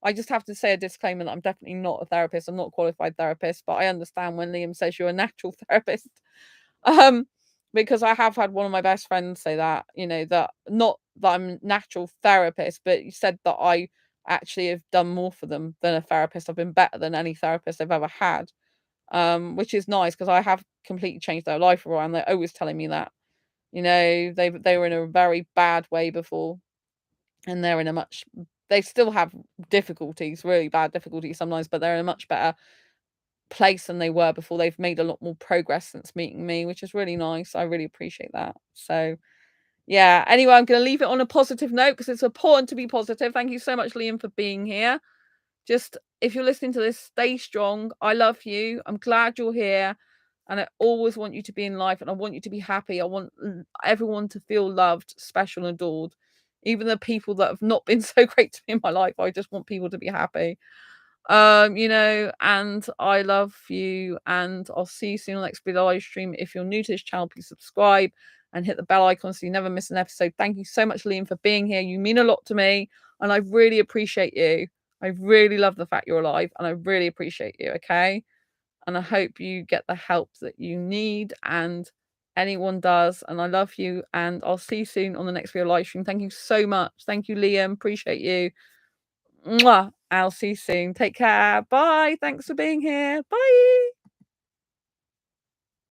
I just have to say a disclaimer that I'm definitely not a therapist. I'm not a qualified therapist, but I understand when Liam says you're a natural therapist. Um, because I have had one of my best friends say that, that not that I'm a natural therapist, but he said that I actually have done more for them than a therapist. I've been better than any therapist they've ever had. Which is nice because I have completely changed their life around. They're always telling me that. They were in a very bad way before, and they're in a much they still have difficulties, really bad difficulties sometimes, but they're in a much better place than they were before. They've made a lot more progress since meeting me, which is really nice. I really appreciate that. So yeah, anyway, I'm going to leave it on a positive note because it's important to be positive. Thank you so much, Liam, for being here. Just, if you're listening to this, stay strong. I love you. I'm glad you're here. And I always want you to be in life, and I want you to be happy. I want everyone to feel loved, special, and adored. Even the people that have not been so great to me in my life, I just want people to be happy. And I love you, and I'll see you soon on the next video live stream. If you're new to this channel, please subscribe and hit the bell icon so you never miss an episode. Thank you so much, Liam, for being here. You mean a lot to me, and I really appreciate you. I really love the fact you're alive, and I really appreciate you, okay? And I hope you get the help that you need, and anyone does. And I love you, and I'll see you soon on the next video live stream. Thank you so much. Thank you, Liam. Appreciate you. Mwah. I'll see you soon. Take care. Bye. Thanks for being here. Bye.